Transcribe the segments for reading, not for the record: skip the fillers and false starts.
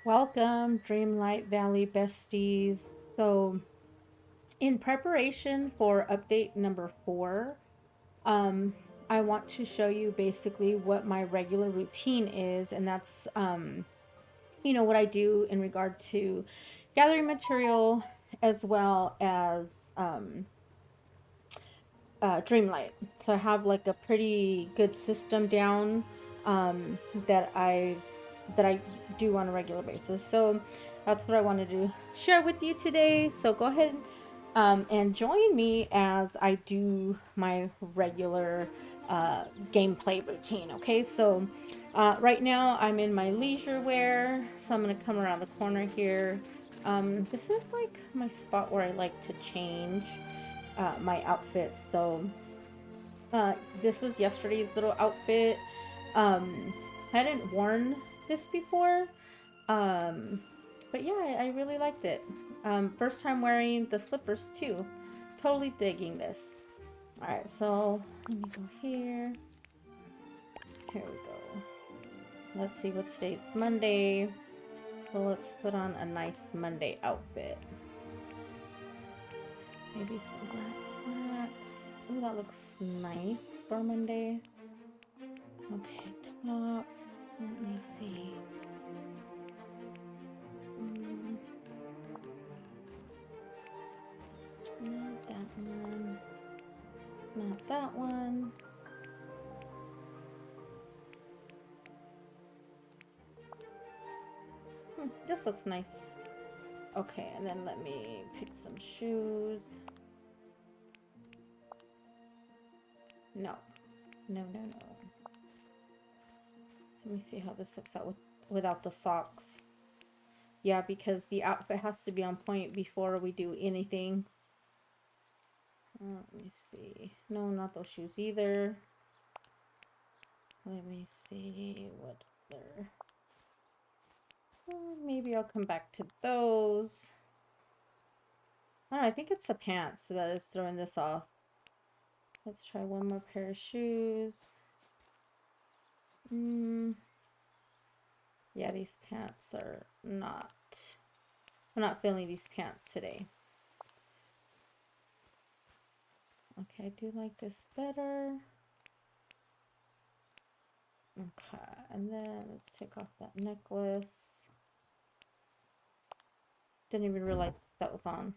Welcome, Dreamlight Valley besties. So, in preparation for update number 4, um, I want to show you basically what my regular routine is, and that's, what I do in regard to gathering material as well as Dreamlight. So I have like a pretty good system down um, that I do on a regular basis. So that's what I wanted to share with you today. So go ahead and join me as I do my regular gameplay routine. Okay, so right now I'm in my leisure wear, so I'm gonna come around the corner here. This is like my spot where I like to change my outfit. So this was yesterday's little outfit. I hadn't worn this before, um, but yeah, I really liked it. First time wearing the slippers too. Totally digging this. All right, so let me go here. Here we go. Let's see what's today's Monday. Well, let's put on a nice Monday outfit. Maybe some black flats. Oh, that looks nice for Monday. Okay, top. Let me see. Not that one. Not that one. This looks nice. Okay, and then let me pick some shoes. No. No, no, no. Let me see how this looks out without the socks. Yeah, because the outfit has to be on point before we do anything. Let me see. No, not those shoes either. Let me see what other. Maybe I'll come back to those. I don't know, I think it's the pants that is throwing this off. Let's try one more pair of shoes. Yeah, these pants are not. I'm not feeling these pants today. Okay, I do like this better. Okay, and then let's take off that necklace. Didn't even realize that was on.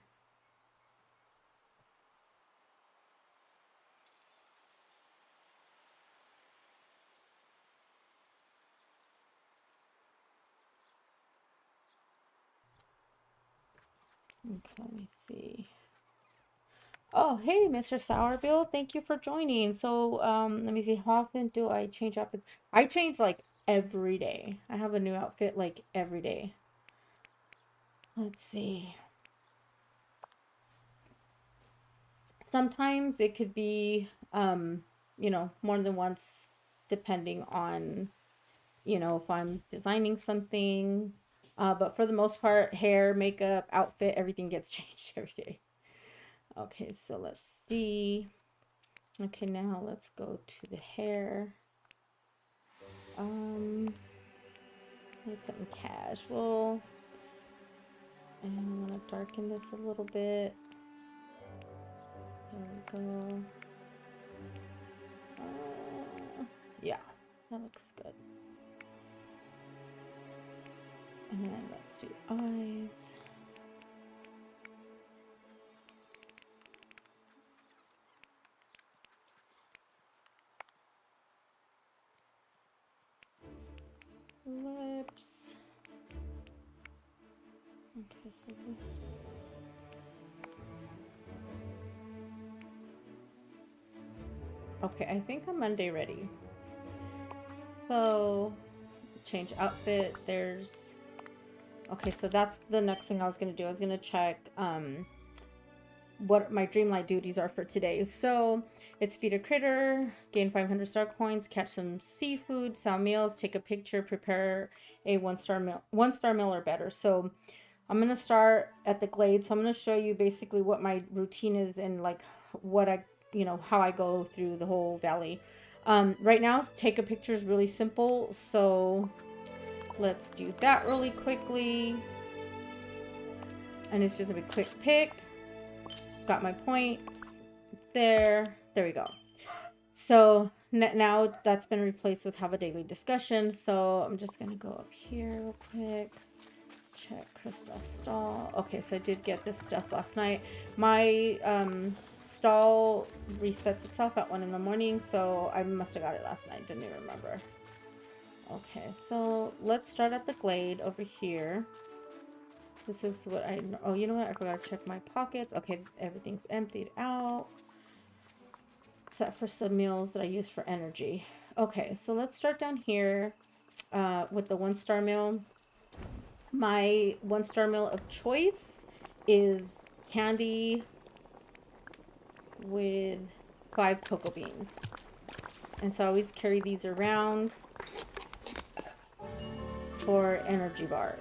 Okay, let me see. Oh, hey, Mr. Sourbill. Thank you for joining. So, let me see. How often do I change outfits? I change like every day. I have a new outfit like every day. Let's see. Sometimes it could be, more than once, depending on, if I'm designing something. But for the most part, hair, makeup, outfit, everything gets changed every day. Okay, so let's see. Okay, now let's go to the hair. Need something casual. And I'm gonna darken this a little bit. There we go. Yeah, that looks good. And then let's do eyes. Lips. Okay, so this. Okay, I think I'm Monday ready. So, change outfit. There's. Okay, so that's the next thing I was gonna do. I was gonna check what my Dreamlight duties are for today. So it's feed a critter, gain 500 star coins, catch some seafood, sell meals, take a picture, prepare a one-star meal or better. So I'm gonna start at the glade. So I'm gonna show you basically what my routine is and like what I, how I go through the whole valley. Right now, take a picture is really simple. So let's do that really quickly. And it's just a big quick pick. Got my points. There we go. So now that's been replaced with have a daily discussion. So I'm just gonna go up here real quick. Check crystal stall. Okay, so I did get this stuff last night. My stall resets itself at 1 in the morning, so I must have got it last night. Didn't even remember. Okay, so let's start at the glade over here. This is what I... Oh, you know what? I forgot to check my pockets. Okay, everything's emptied out. Except for some meals that I use for energy. Okay, so let's start down here with the 1-star meal. My 1-star meal of choice is candy with 5 cocoa beans. And so I always carry these around for energy bars.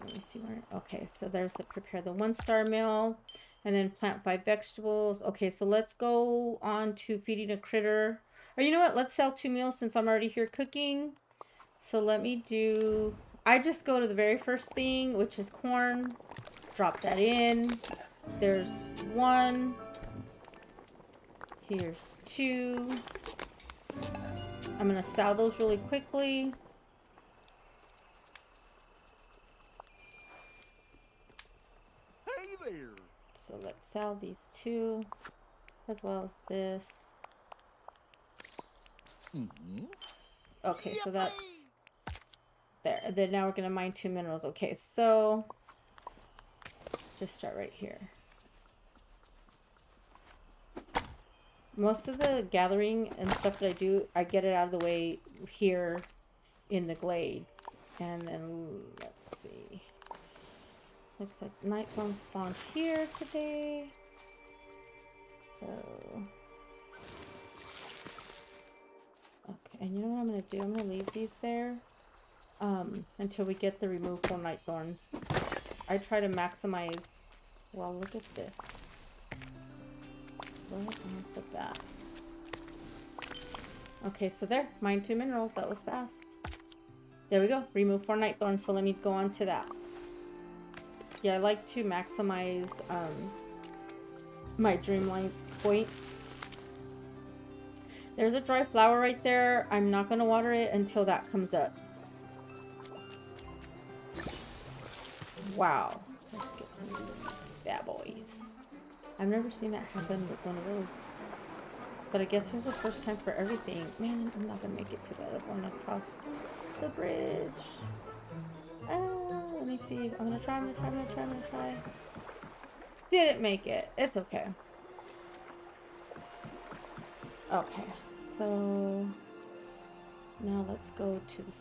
Let me see where... Okay, so there's to prepare the 1-star meal. And then plant 5 vegetables. Okay, so let's go on to feeding a critter. Or you know what? Let's sell 2 meals since I'm already here cooking. So let me do... I just go to the very first thing, which is corn. Drop that in. There's 1. Here's 2. I'm going to sell those really quickly. Hey there. So let's sell these 2, as well as this. Okay, so that's there. And then now we're going to mine 2 minerals. Okay, so just start right here. Most of the gathering and stuff that I do, I get it out of the way here in the glade. And then, let's see. Looks like Nightbone spawned here today. So... Okay, and you know what I'm going to do? I'm going to leave these there until we get the removable night thorns. I try to maximize... Well, look at this. Right off the bat. Okay, so there. Mine 2 minerals. That was fast. There we go. Remove 4 night thorns. So let me go on to that. Yeah, I like to maximize my Dreamlight points. There's a dry flower right there. I'm not going to water it until that comes up. Wow. Let's get some of these bad boys. I've never seen that happen with one of those. But I guess there's a first time for everything. Man, I'm not going to make it to the other one across the bridge. Let me see. I'm gonna try. Didn't make it. It's okay. Okay. So now let's go to the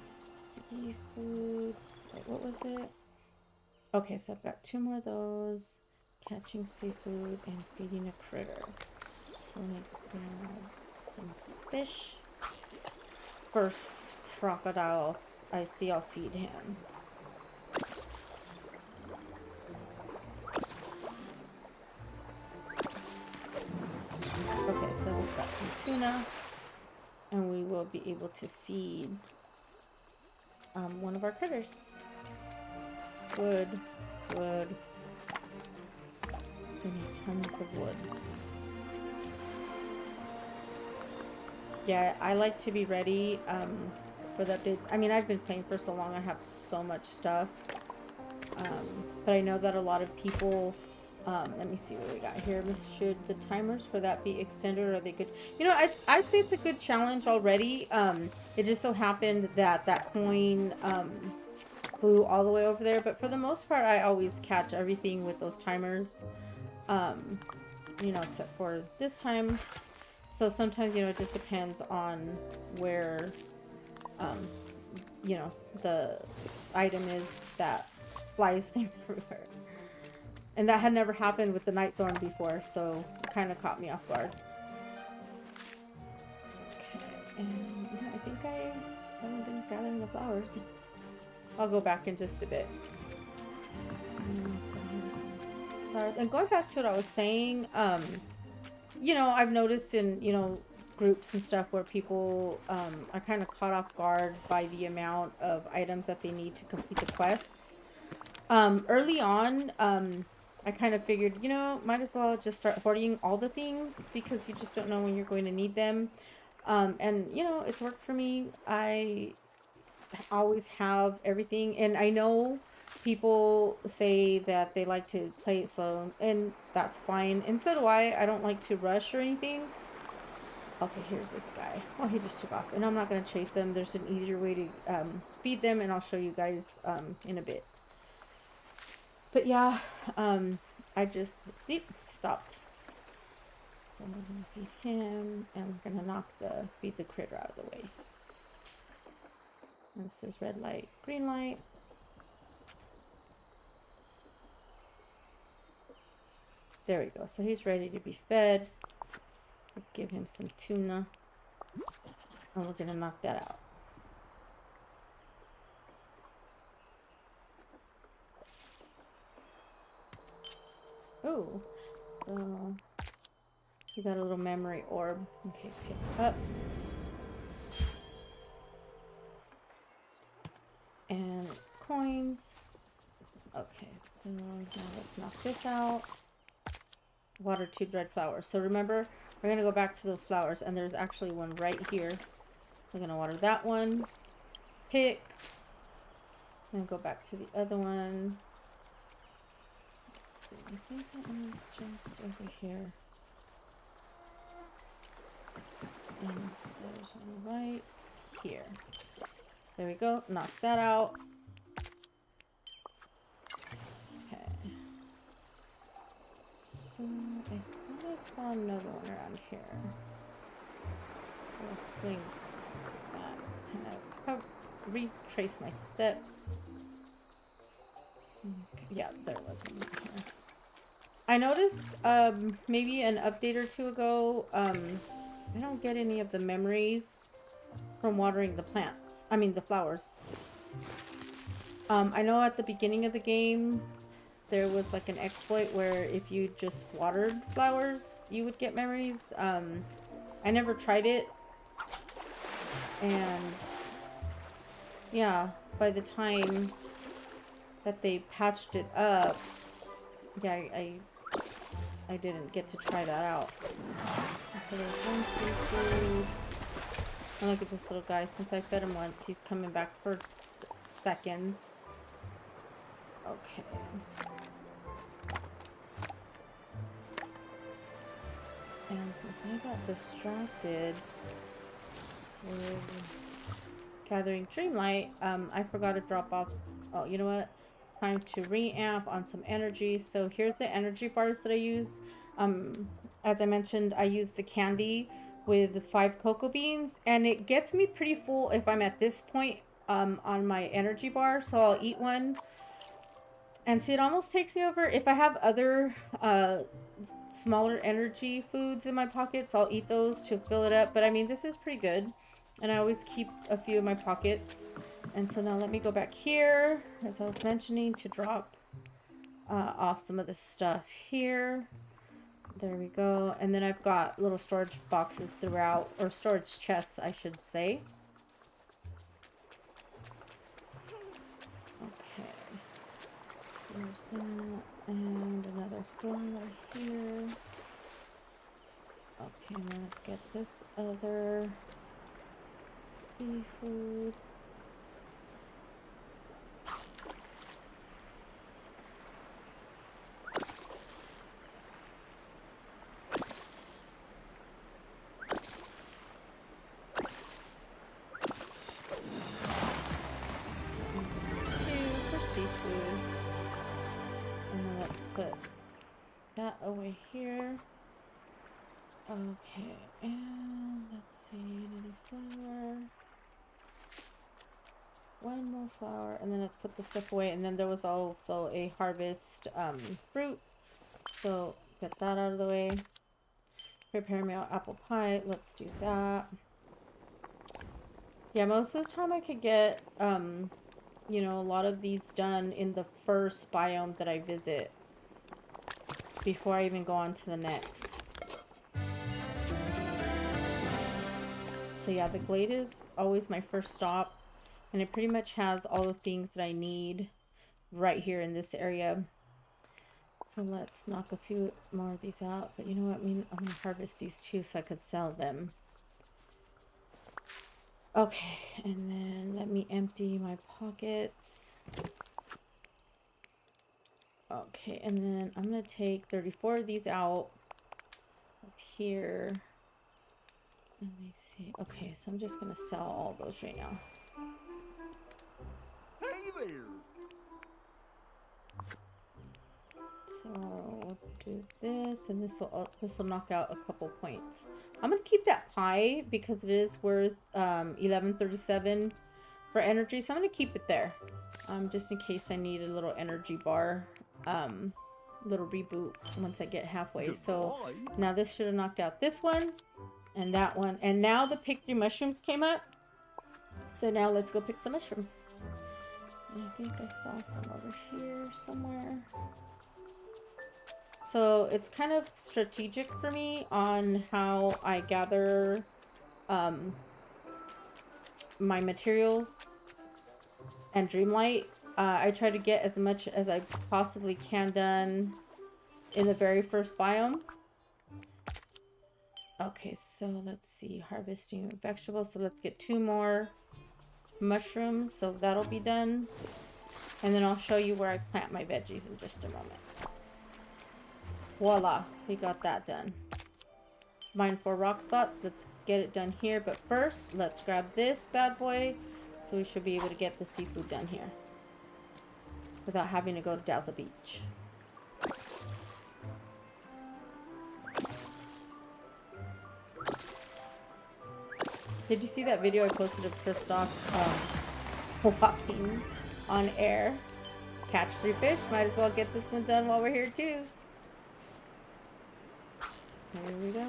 seafood. Wait, what was it? Okay, so I've got 2 more of those. Catching seafood and feeding a critter. So I'm gonna grab some fish. First crocodile I see, I'll feed him. Okay, so we've got some tuna, and we will be able to feed one of our critters. Wood. We need tons of wood. Yeah, I like to be ready for the updates. I mean, I've been playing for so long, I have so much stuff. But I know that a lot of people... let me see what we got here. Should the timers for that be extended, or are they good? You know, I'd say it's a good challenge already. It just so happened that that coin flew all the way over there. But for the most part, I always catch everything with those timers. You know, except for this time. So sometimes, you know, it just depends on where, you know, the item is that flies things everywhere. And that had never happened with the night thorn before, so it kind of caught me off guard. Okay, and yeah, I think I haven't been gathering the flowers. I'll go back in just a bit. So here's some flowers. And going back to what I was saying, you know, I've noticed in, you know, groups and stuff where people are kind of caught off guard by the amount of items that they need to complete the quests. Early on, I kind of figured, you know, might as well just start hoarding all the things because you just don't know when you're going to need them. And, you know, it's worked for me. I always have everything, and I know people say that they like to play it slow, and that's fine, and so do I. I don't like to rush or anything. Okay, here's this guy. Well, he just took off, and I'm not going to chase them. There's an easier way to feed them, and I'll show you guys in a bit. But yeah, I just stopped. So I'm going to feed him, and we're going to feed the critter out of the way. And this is red light, green light. There we go. So he's ready to be fed. Let's give him some tuna. And we're going to knock that out. Oh, so you got a little memory orb. Okay, pick up. And coins. Okay, so now let's knock this out. Water 2 red flowers. So remember, we're gonna go back to those flowers, and there's actually one right here. So I'm gonna water that one. Pick. Then go back to the other one. Let's see. I think that one is just over here. And there's one right here. There we go. Knock that out. Okay. So I think I saw another one around here. I'll swing that. And I'll retrace my steps. Okay. Yeah, there was one right here. I noticed maybe an update or two ago, I don't get any of the memories from watering the plants. I mean the flowers. I know at the beginning of the game there was like an exploit where if you just watered flowers you would get memories. I never tried it, and yeah, by the time that they patched it up, yeah, I didn't get to try that out. So there's one seafood. And look at this little guy. Since I fed him once, he's coming back for seconds. Okay. And since I got distracted with gathering Dreamlight, I forgot to drop off. Oh, you know what? Time to re-amp on some energy. So here's the energy bars that I use. As I mentioned, I use the candy with 5 cocoa beans, and it gets me pretty full if I'm at this point on my energy bar. So I'll eat one, and see, it almost takes me over. If I have other smaller energy foods in my pockets, I'll eat those to fill it up. But I mean, this is pretty good, and I always keep a few in my pockets. And so now let me go back here, as I was mentioning, to drop off some of the stuff here. There we go. And then I've got little storage boxes throughout, or storage chests, I should say. Okay. There's that. And another flower here. Okay, now let's get this other seafood. Over here. Okay, and let's see, another flower. One more flower, and then let's put the stuff away. And then there was also a harvest fruit, so get that out of the way. Prepare meal apple pie, let's do that. Yeah, most of the time I could get you know, a lot of these done in the first biome that I visit before I even go on to the next. So yeah, the Glade is always my first stop, and it pretty much has all the things that I need right here in this area. So let's knock a few more of these out. But you know what? I'm gonna harvest these too so I could sell them. Okay, and then let me empty my pockets. Okay, and then I'm gonna take 34 of these out up here. Let me see. Okay, so I'm just gonna sell all those right now. Hey there. So we'll do this, and this will knock out a couple points. I'm gonna keep that pie because it is worth 1137 for energy, so I'm gonna keep it there, just in case I need a little energy bar, little reboot once I get halfway. So now this should have knocked out this one and that one, and now the pick 3 mushrooms came up. So now let's go pick some mushrooms. And I think I saw some over here somewhere. So it's kind of strategic for me on how I gather my materials and Dreamlight. I try to get as much as I possibly can done in the very first biome. Okay, so let's see, harvesting vegetables. So let's get 2 more mushrooms, so that'll be done. And then I'll show you where I plant my veggies in just a moment. Voila, we got that done. Mine 4 rock spots. Let's get it done here. But first, let's grab this bad boy. So we should be able to get the seafood done here without having to go to Dazzle Beach. Did you see that video I posted of Christoph walking on air? Catch 3 fish. Might as well get this one done while we're here too. Here we go.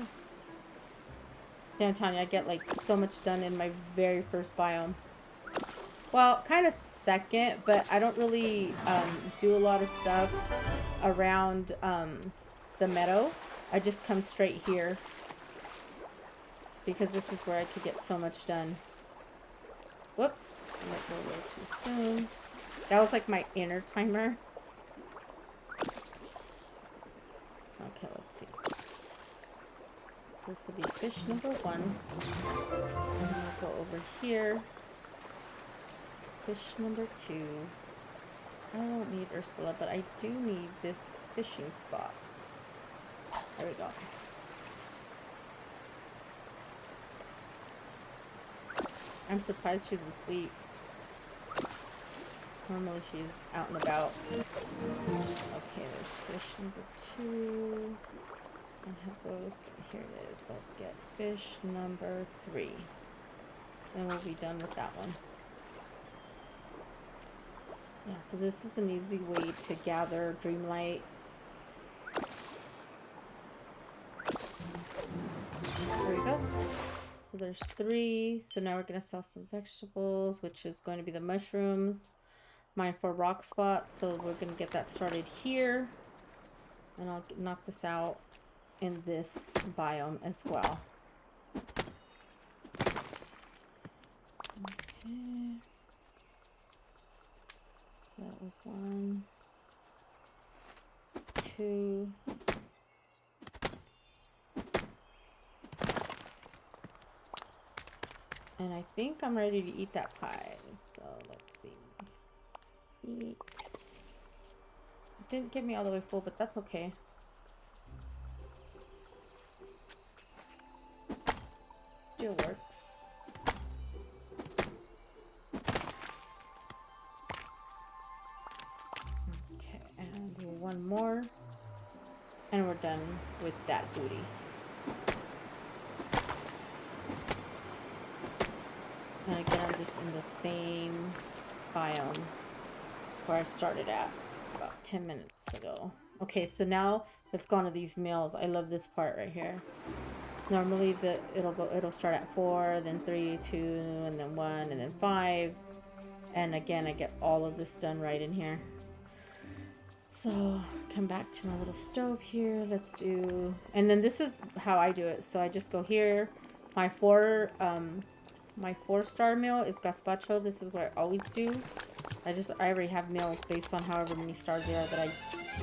Yeah, I'm telling you, I get like so much done in my very first biome. Well, kind of second, but I don't really do a lot of stuff around the meadow. I just come straight here because this is where I could get so much done. Whoops, I might go a little too soon. That was like my inner timer. Okay, let's see. So this will be fish number 1. And then we'll go over here. Fish number 2. I don't need Ursula, but I do need this fishing spot. There we go. I'm surprised she's asleep. Normally she's out and about. Okay, there's fish number 2. I have those. Here it is. Let's get fish number 3. Then we'll be done with that one. Yeah, so this is an easy way to gather Dreamlight. There we go. So there's 3. So now we're going to sell some vegetables, which is going to be the mushrooms. Mine 4 rock spots. So we're going to get that started here. And I'll knock this out in this biome as well. Okay. So that was 1, 2. And I think I'm ready to eat that pie. So let's see. Eat. It didn't get me all the way full, but that's okay. Still works. Okay, and do 1 more. And we're done with that booty. And again, I'm just in the same biome where I started at about 10 minutes ago. Okay, so now let's go on to these meals. I love this part right here. Normally it'll start at 4, then 3, 2, and then 1, and then 5. And again, I get all of this done right in here. So come back to my little stove here. Let's do, and then this is how I do it. So I just go here, My my 4-star meal is gazpacho. This is what I always do. I already have meals based on however many stars they are that I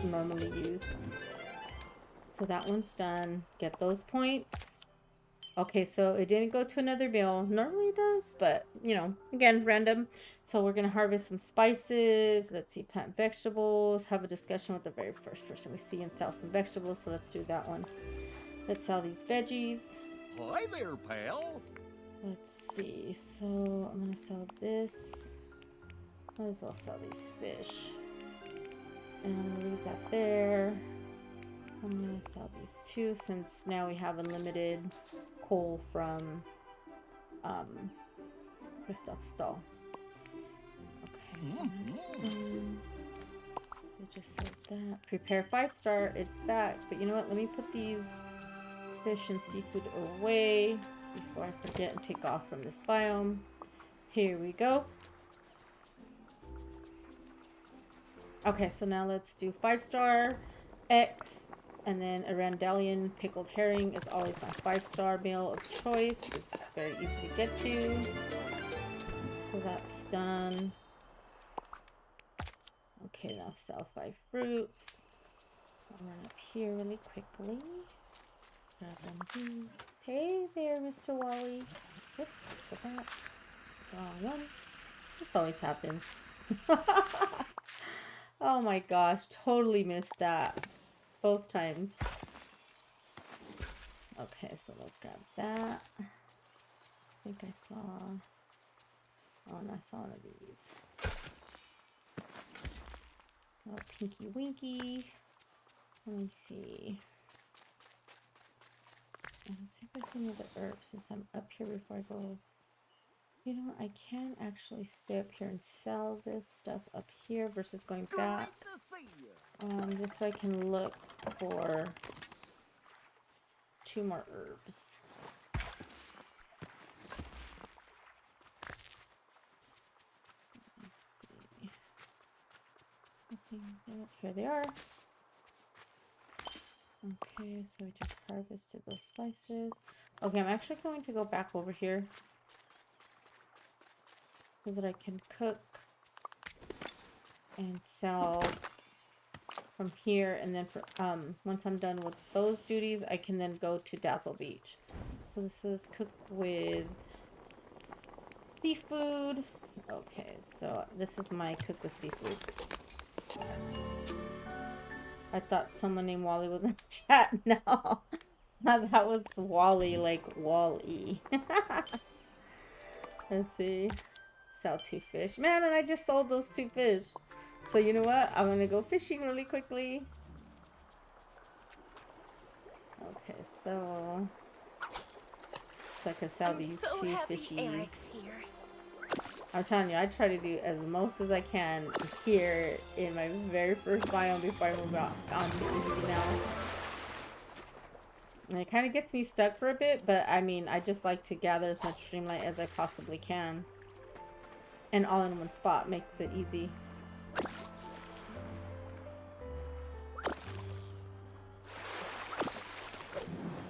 normally use. So that one's done. Get those points. Okay, so it didn't go to another meal. Normally it does, but you know, again, random. So we're gonna harvest some spices. Let's see, plant vegetables. Have a discussion with the very first person we see and sell some vegetables. So let's do that one. Let's sell these veggies. Hi there, pal. Let's see. So I'm gonna sell this. Might as well sell these fish. And I'm gonna leave that there. I'm gonna sell these two since now we have unlimited coal from Christoph's stall. Okay, so that's done. We just sold that. Prepare 5-star. It's back. But you know what? Let me put these fish and seafood away before I forget and take off from this biome. Here we go. Okay, so now let's do 5-star X, and then a Randallian pickled herring is always my 5-star meal of choice. It's very easy to get to. So that's done. Okay, now sell 5 fruits. I'll run up here really quickly. Grab one of these. Hey there, Mr. Wally. Whoops, go back. Wrong one. This always happens. Oh my gosh, totally missed that. Both times. Okay, so let's grab that. I think I saw... Oh, and I saw one of these. Oh, Pinky Winky. Let me see. Let's see if I see any of the herbs since I'm up here before I go. You know, I can actually stay up here and sell this stuff up here versus going back. Just so I can look for 2 more herbs. Let's see. Here they are. Okay, so we just harvested those spices. Okay, I'm actually going to go back over here so that I can cook and sell from here, and then for once I'm done with those duties, I can then go to Dazzle Beach. So this is cooked with seafood. Okay, so this is my cook with seafood. I thought someone named Wally was in the chat. No, that was Wally, like Wall-E. Let's see. Sell 2 fish. Man, and I just sold those 2 fish. So you know what? I'm gonna go fishing really quickly. Okay, so I can sell these 2 fishies. I'm telling you, I try to do as most as I can here in my very first biome before I move on to anything else. And it kind of gets me stuck for a bit, but I mean, I just like to gather as much Dreamlight as I possibly can. And all in one spot makes it easy.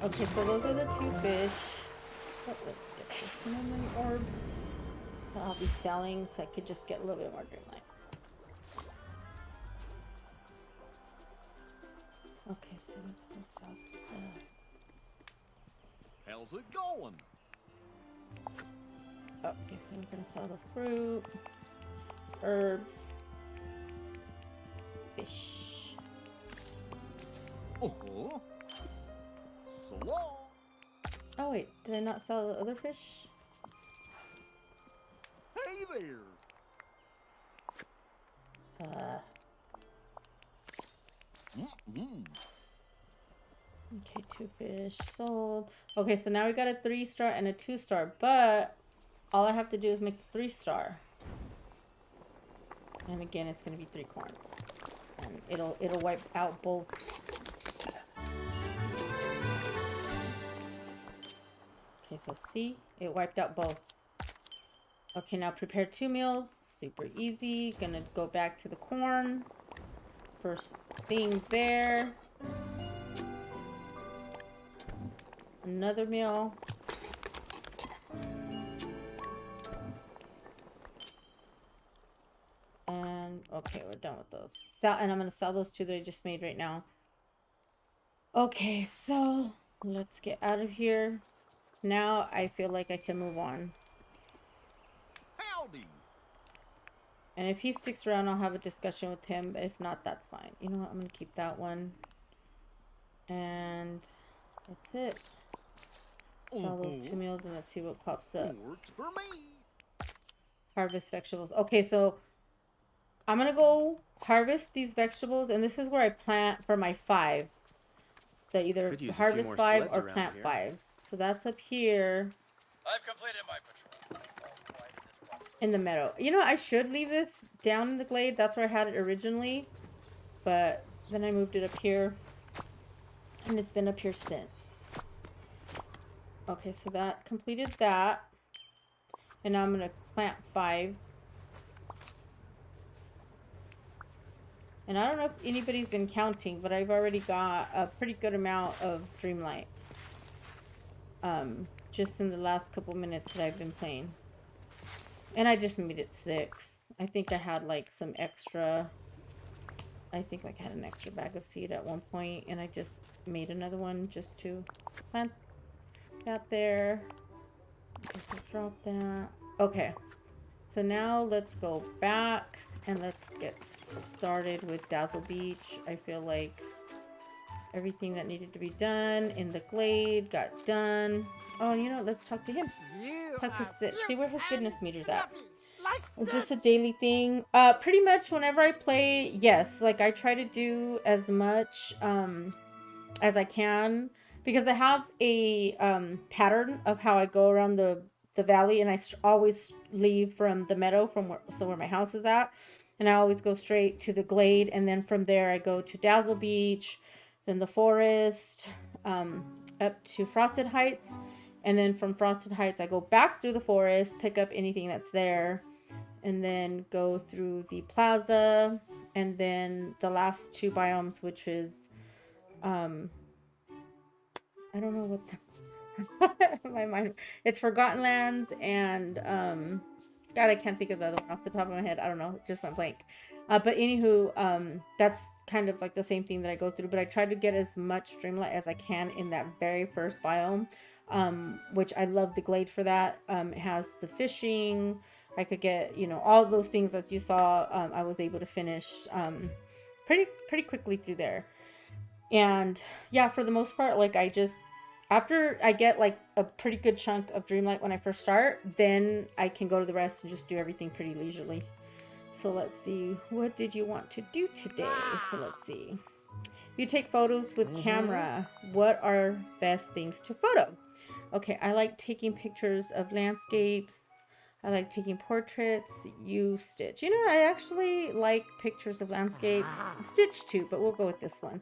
Okay, so those are the 2 fish. Oh, let's get this cinnamon orb that I'll be selling so I could just get a little bit more Dreamlight. Okay, so let's sell stuff. How's it going? Okay, so we're gonna sell the fruit, herbs, fish. Uh-huh. So long. Oh wait, did I not sell the other fish? Hey there. Okay, 2 fish sold. Okay, so now we got a 3-star and a 2-star, but all I have to do is make a 3-star. And again, it's gonna be 3 corns. And it'll wipe out both. Okay, so see, it wiped out both. Okay, now prepare 2 meals. Super easy. Gonna go back to the corn. First thing there. Another meal. And okay, we're done with those. And I'm gonna sell those two that I just made right now. Okay, so let's get out of here. Now I feel like I can move on. Howdy. And if he sticks around, I'll have a discussion with him. But if not, that's fine. You know what? I'm gonna keep that one. And that's it. Sell those 2 meals and let's see what pops up. Works for me. Harvest vegetables. Okay, so I'm gonna go harvest these vegetables, and this is where I plant for my 5. That either Could use a few harvest more 5 sleds or around plant here. 5. So that's up here I've completed my patrol. in the meadow. You know, I should leave this down in the glade. That's where I had it originally. But then I moved it up here. And it's been up here since. Okay, so that completed that. And now I'm going to plant 5. And I don't know if anybody's been counting, but I've already got a pretty good amount of Dreamlight. Just in the last couple minutes that I've been playing. And I just made it 6. I think I had like some extra. I think like I had an extra bag of seed at one point, and I just made another one just to plant that there. Just drop that. Okay. So now let's go back and let's get started with Dazzle Beach. I feel like everything that needed to be done in the glade got done. Oh, you know, let's talk to him. Talk to Stitch. See where his goodness meter's at. Is this a daily thing? Pretty much whenever I play, yes. Like I try to do as much as I can because I have a pattern of how I go around the valley, and I always leave from the meadow from where my house is at, and I always go straight to the glade, and then from there I go to Dazzle Beach, then the forest, up to Frosted Heights, and then from Frosted Heights I go back through the forest, pick up anything that's there, and then go through the plaza, and then the last 2 biomes, which is I don't know what the my mind, it's Forgotten Lands and God, I can't think of the other one off the top of my head. I don't know, it just went blank. But anywho, that's kind of like the same thing that I go through, but I try to get as much Dreamlight as I can in that very first biome, which I love the glade for that. It has the fishing. I could get, you know, all those things as you saw. I was able to finish pretty quickly through there. And yeah, for the most part, like I just, after I get like a pretty good chunk of Dreamlight when I first start, then I can go to the rest and just do everything pretty leisurely. So let's see, what did you want to do today? So let's see. You take photos with camera. What are best things to photo? Okay, I like taking pictures of landscapes. I like taking portraits. You, Stitch. You know, I actually like pictures of landscapes. Stitch too, but we'll go with this one.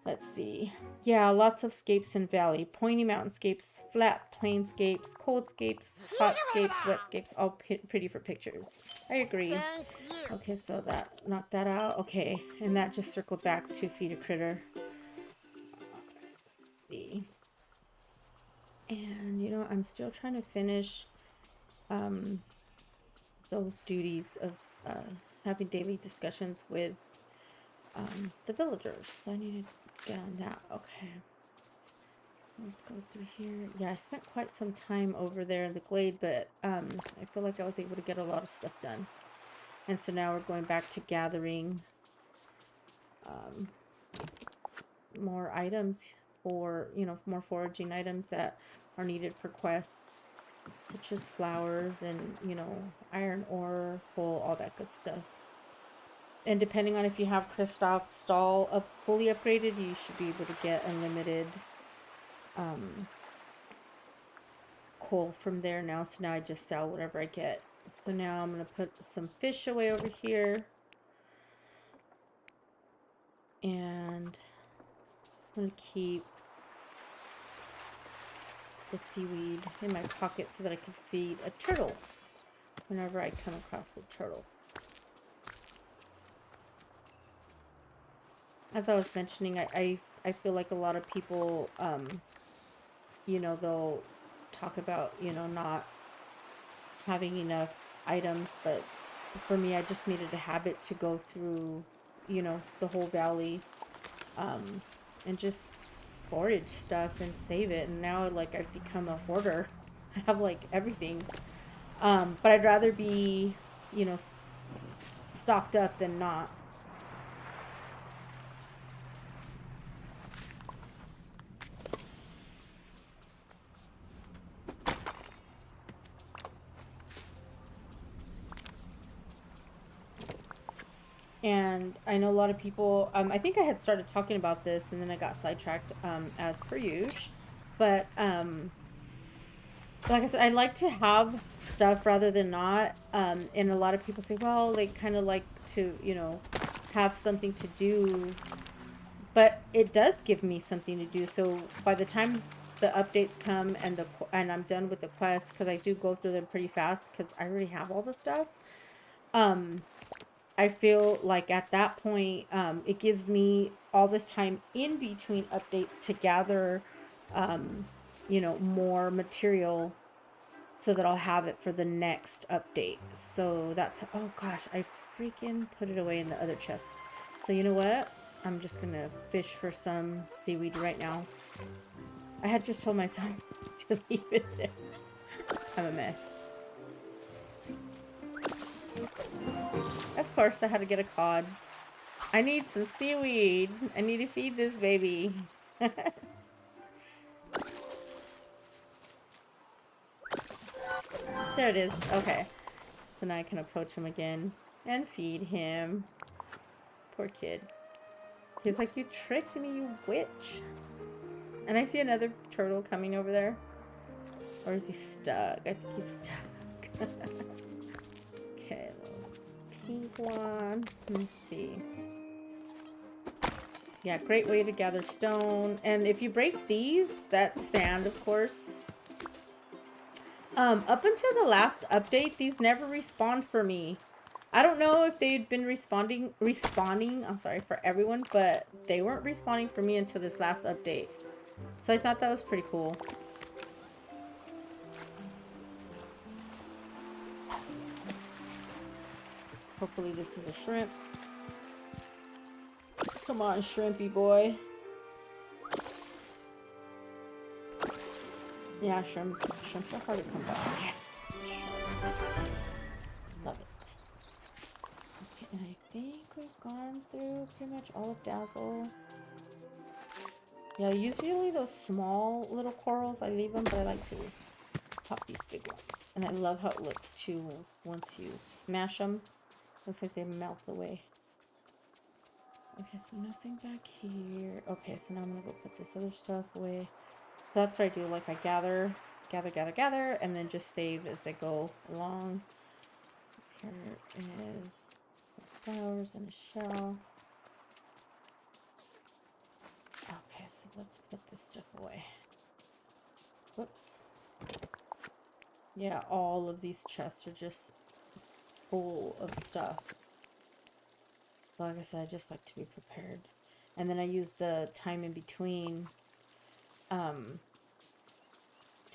Let's see. Yeah, lots of scapes in valley. Pointy mountainscapes, flat plainscapes, coldscapes, hotscapes, wetscapes, all pretty for pictures. I agree. Okay, so that knocked that out. Okay, and that just circled back to feed a critter. And you know, I'm still trying to finish those duties of having daily discussions with the villagers. So I need to get on that. Okay, let's go through here. Yeah, I spent quite some time over there in the glade, but I feel like I was able to get a lot of stuff done. And so now we're going back to gathering more items for, you know, more foraging items that are needed for quests, such as flowers and, you know, iron ore, coal, all that good stuff. And depending on if you have Kristoff's stall fully upgraded, you should be able to get unlimited coal from there now. So now I just sell whatever I get. So now I'm going to put some fish away over here. And I'm going to keep the seaweed in my pocket so that I can feed a turtle whenever I come across a turtle. As I was mentioning, I feel like a lot of people, you know, they'll talk about, you know, not having enough items, but for me, I just made it a habit to go through, you know, the whole valley, and just forage stuff and save it. And now, like, I've become a hoarder. I have like everything. But I'd rather be, you know, stocked up than not. And I know a lot of people, I think I had started talking about this and then I got sidetracked, as per usual. But, like I said, I like to have stuff rather than not. And a lot of people say, well, they kind of like to, you know, have something to do. But it does give me something to do. So by the time the updates come and I'm done with the quest, because I do go through them pretty fast because I already have all the stuff. I feel like at that point, it gives me all this time in between updates to gather, you know, more material so that I'll have it for the next update. So that's, oh gosh, I freaking put it away in the other chest. So you know what? I'm just gonna fish for some seaweed right now. I had just told myself to leave it there. I'm a mess. Of course I had to get a cod. I need some seaweed. I need to feed this baby. There it is. Okay. So now I can approach him again and feed him. Poor kid. He's like, you tricked me, you witch. And I see another turtle coming over there. Or is he stuck? I think he's stuck. Okay, little pink one. Let me see. Yeah, great way to gather stone. And if you break these, that's sand, of course. Up until the last update, these never respawned for me. I don't know if they'd been responding, I'm sorry, for everyone, but they weren't responding for me until this last update. So I thought that was pretty cool. Hopefully this is a shrimp. Come on, shrimpy boy. Yeah, shrimps are hard to come by. Yes. Love it. Okay, and I think we've gone through pretty much all of Dazzle. Yeah, usually those small little corals, I leave them, but I like to pop these big ones. And I love how it looks too once you smash them. Looks like they melt away. Okay, so nothing back here. Okay, so now I'm gonna go put this other stuff away. So that's what I do. Like I gather, and then just save as I go along. Here is flowers and a shell. Okay, so let's put this stuff away. Whoops. Yeah, all of these chests are just full of stuff. Like I said, I just like to be prepared. And then I use the time in between to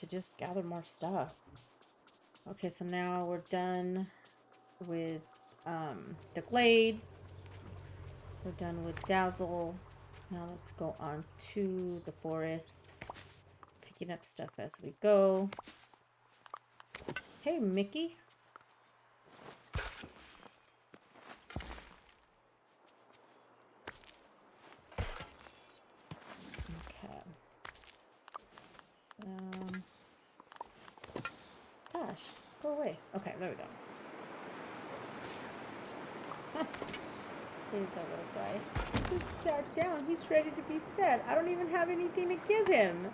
just gather more stuff. Okay, so now we're done with the glade. We're done with Dazzle. Now let's go on to the forest. Picking up stuff as we go. Hey, Mickey. Okay. So, gosh, go away. Okay, there we go. Here's that little guy. He's sat down. He's ready to be fed. I don't even have anything to give him.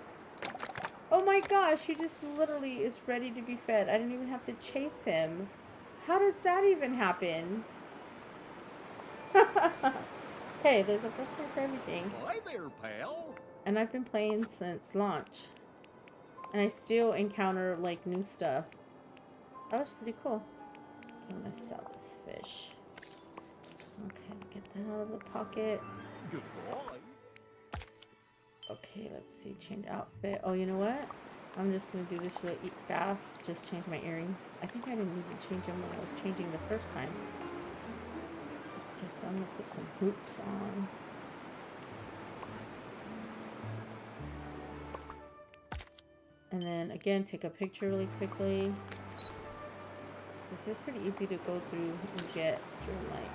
Oh my gosh, he just literally is ready to be fed. I didn't even have to chase him. How does that even happen? Hey, there's a first time for everything. Hi there, pal. And I've been playing since launch. And I still encounter, like, new stuff. That was pretty cool. Okay, I'm gonna sell this fish. Okay, get that out of the pockets. Goodbye. Okay, let's see. Change outfit. Oh, you know what? I'm just gonna do this really fast. Just change my earrings. I think I didn't even change them when I was changing the first time. Okay, so I'm gonna put some hoops on. And then again, take a picture really quickly. So it's pretty easy to go through and get Dreamlight.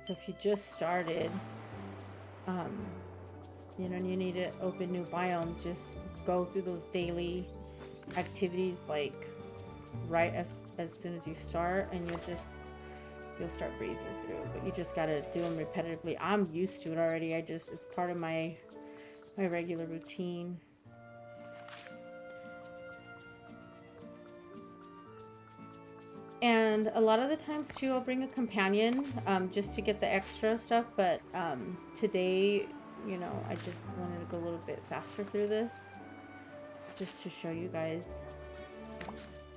So if you just started, you know, and you need to open new biomes, just go through those daily activities like right as soon as you start, and you'll start breezing through. But you just gotta do them repetitively. I'm used to it already. It's part of my regular routine. And a lot of the times too, I'll bring a companion just to get the extra stuff. But today, you know, I just wanted to go a little bit faster through this, just to show you guys,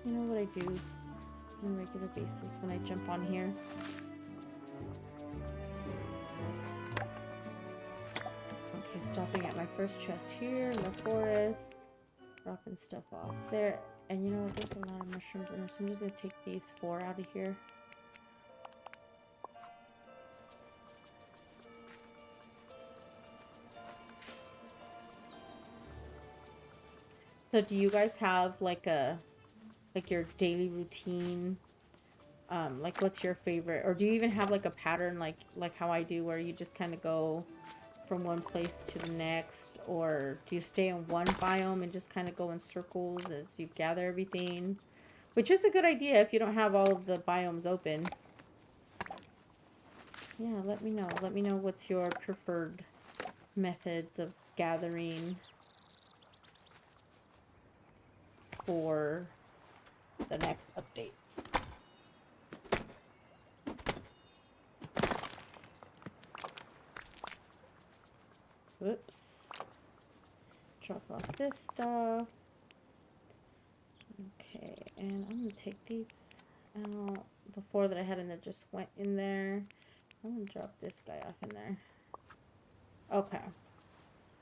you know, what I do on a regular basis when I jump on here. Okay, stopping at my first chest here in the forest, dropping stuff off there. And you know what, there's a lot of mushrooms in there, so I'm just gonna take these 4 out of here. So do you guys have like your daily routine? Like what's your favorite, or do you even have like a pattern like how I do, where you just kind of go from one place to the next, or do you stay in one biome and just kind of go in circles as you gather everything, which is a good idea if you don't have all of the biomes open. Yeah, let me know what's your preferred methods of gathering for the next updates. Whoops. Drop off this stuff. Okay, and I'm gonna take these out. The 4 that I had in there just went in there. I'm gonna drop this guy off in there. Okay.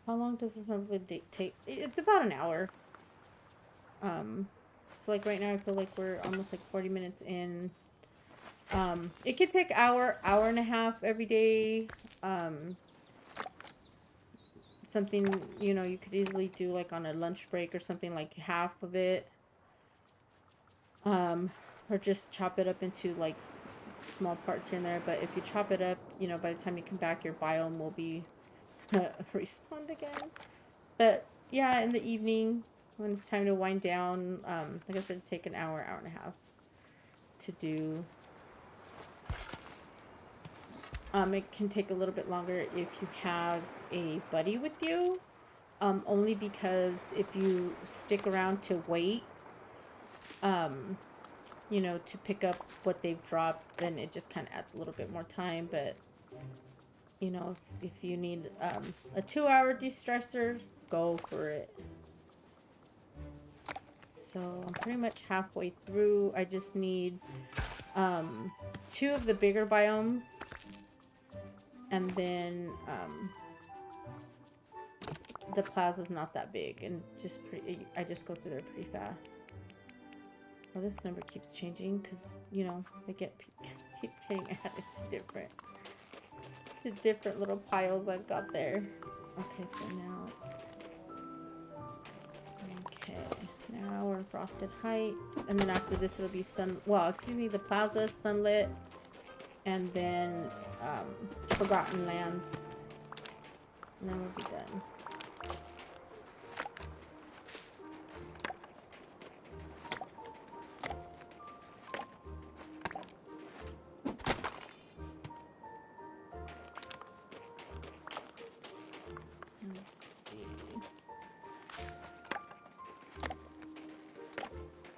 How long does this normally take? It's about an hour. So like right now I feel like we're almost like 40 minutes in. It could take hour and a half every day. Something, you know, you could easily do like on a lunch break or something, like half of it. Or just chop it up into like small parts here and there. But if you chop it up, you know, by the time you come back, your biome will be respawned again. But yeah, in the evening when it's time to wind down, like I said, take an hour and a half to do. It can take a little bit longer if you have a buddy with you, only because if you stick around to wait, you know, to pick up what they've dropped, then it just kind of adds a little bit more time. But you know, if you need a 2-hour de-stressor, go for it. So I'm pretty much halfway through. I just need 2 of the bigger biomes, and then the plaza's not that big, and just I just go through there pretty fast. Well, this number keeps changing because, you know, they keep getting added to different little piles I've got there. Okay, so now it's okay. Now we're in Frosted Heights, and then after this it'll be the plaza, Sunlit, and then Forgotten Lands, and then we'll be done.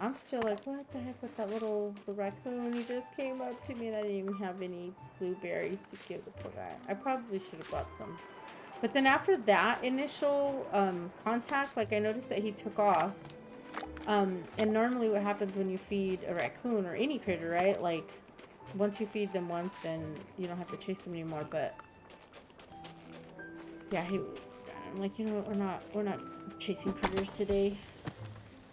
I'm still like, what the heck with that the raccoon? He just came up to me and I didn't even have any blueberries to give the poor guy. I probably should have brought them. But then after that initial contact, like I noticed that he took off. And normally what happens when you feed a raccoon or any critter, right? Like once you feed them once, then you don't have to chase them anymore. But yeah, he I'm like, you know what, we're not chasing critters today.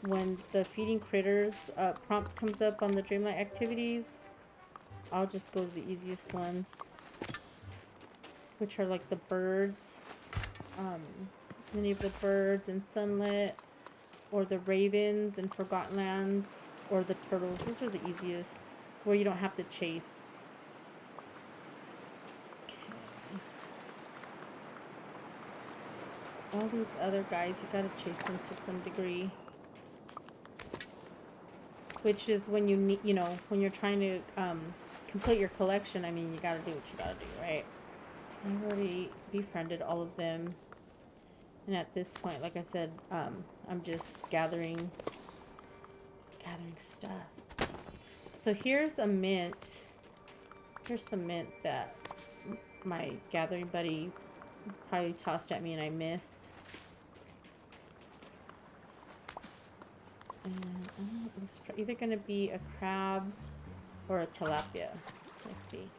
When the feeding critters prompt comes up on the Dreamlight activities, I'll just go to the easiest ones, which are like the birds, many of the birds in Sunlit, or the ravens in Forgotten Lands, or the turtles. Those are the easiest, where you don't have to chase. Okay. All these other guys, you gotta chase them to some degree. Which is when you need, you know, when you're trying to complete your collection, I mean, you gotta do what you gotta do, right? I've already befriended all of them. And at this point, like I said, I'm just gathering stuff. So here's a mint. Here's some mint that my gathering buddy probably tossed at me and I missed. And it's either going to be a crab or a tilapia. Let's see.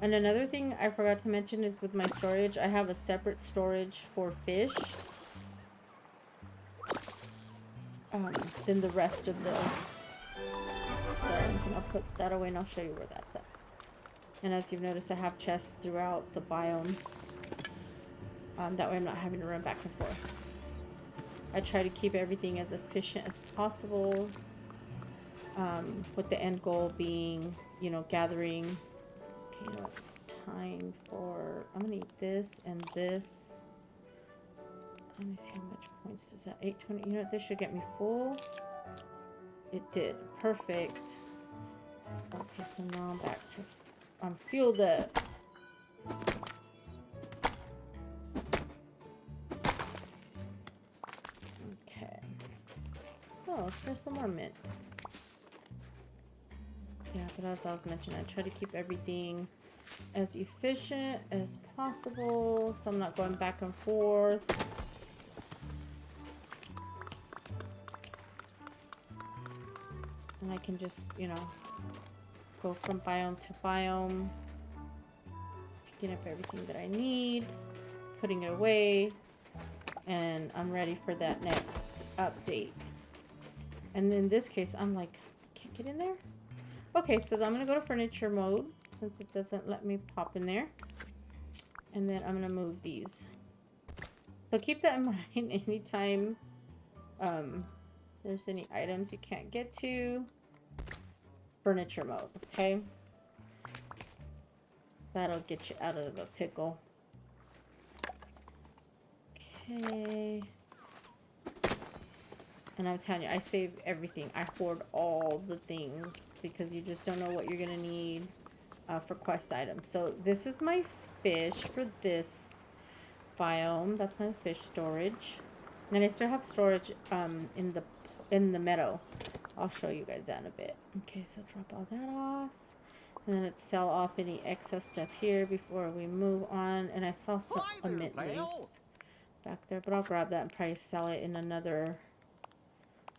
And another thing I forgot to mention is with my storage, I have a separate storage for fish than the rest of the items. And I'll put that away and I'll show you where that's at. And as you've noticed, I have chests throughout the biomes. That way I'm not having to run back and forth. I try to keep everything as efficient as possible, with the end goal being, you know, gathering. Okay, you know, it's time for, I'm gonna eat this and this. Let me see how much points does that, 820, you know what, this should get me full. It did, perfect. Okay, so now I'm back to, I'm fueled up. Okay. Oh, there's some more mint. Yeah, but as I was mentioning, I try to keep everything as efficient as possible, so I'm not going back and forth. And I can just, you know, go from biome to biome, picking up everything that I need, putting it away, and I'm ready for that next update. And in this case, I'm like, can't get in there? Okay, so I'm gonna go to furniture mode since it doesn't let me pop in there. And then I'm gonna move these. So keep that in mind anytime there's any items you can't get to. Furniture mode, okay? That'll get you out of a pickle. Okay. And I'm telling you, I save everything. I hoard all the things because you just don't know what you're gonna need for quest items. So this is my fish for this biome. That's my fish storage. And I still have storage in the meadow. I'll show you guys that in a bit. Okay, so drop all that off. And then let's sell off any excess stuff here before we move on. And I saw some a mint leaf back there, but I'll grab that and probably sell it in another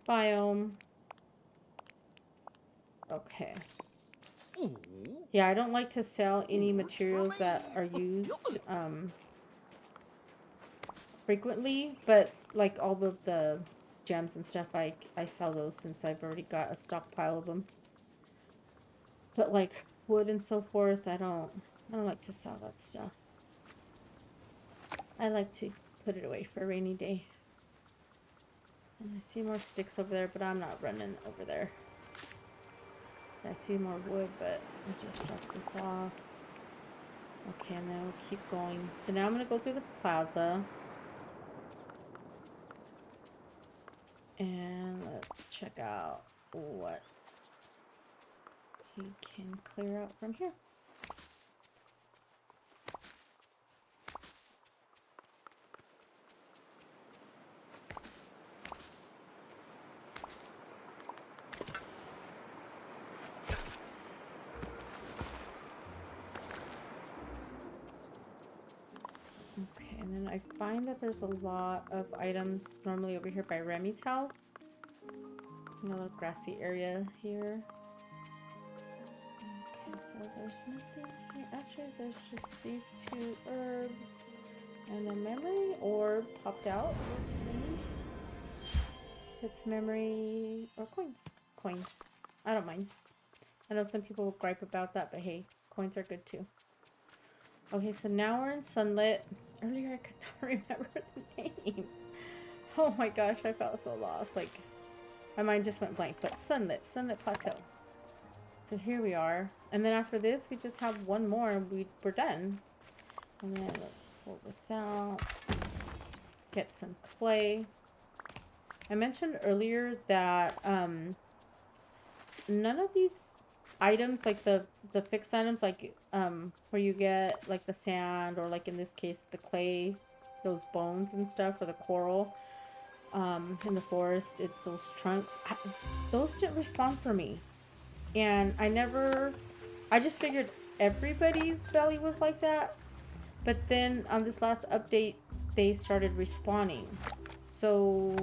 biome. Okay. Yeah, I don't like to sell any materials that are used frequently, but like all of the gems and stuff, I sell those since I've already got a stockpile of them. But like wood and so forth, I don't like to sell that stuff. I like to put it away for a rainy day. And I see more sticks over there, but I'm not running over there. I see more wood, but I'll just drop this off. Okay, and then we'll keep going. So now I'm going to go through the plaza. And let's check out what he can clear out from here. And then I find that there's a lot of items normally over here by Remy's house. Another grassy area here. Okay, so there's nothing here. Actually, there's just these two herbs. And a memory orb popped out. Let's see. It's memory or coins. Coins. I don't mind. I know some people will gripe about that, but hey, coins are good too. Okay, so now we're in Sunlit. Earlier I could not remember the name. Oh my gosh, I felt so lost. Like, my mind just went blank. But Sunlit Plateau. So here we are. And then after this, we just have one more and we're done. And then let's pull this out. Get some clay. I mentioned earlier that none of these items, like the fixed items, like where you get like the sand or like in this case the clay, those bones and stuff, or the coral in the forest, it's those trunks. Those didn't respawn for me. And I just figured everybody's belly was like that. But then on this last update, they started respawning. So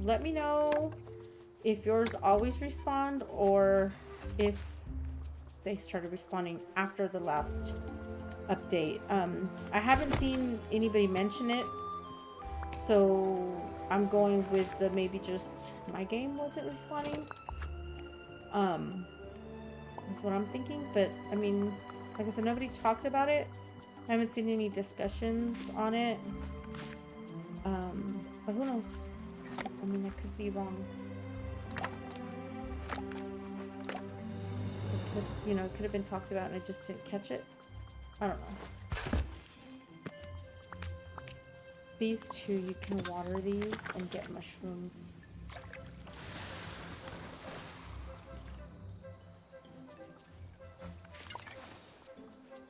let me know if yours always respawned or if they started respawning after the last update. I haven't seen anybody mention it. So I'm going with the maybe just my game wasn't respawning. That's what I'm thinking. But I mean, like I said, nobody talked about it. I haven't seen any discussions on it. But who knows? I mean, I could be wrong. It could have been talked about and I just didn't catch it. I don't know. These two, you can water these and get mushrooms.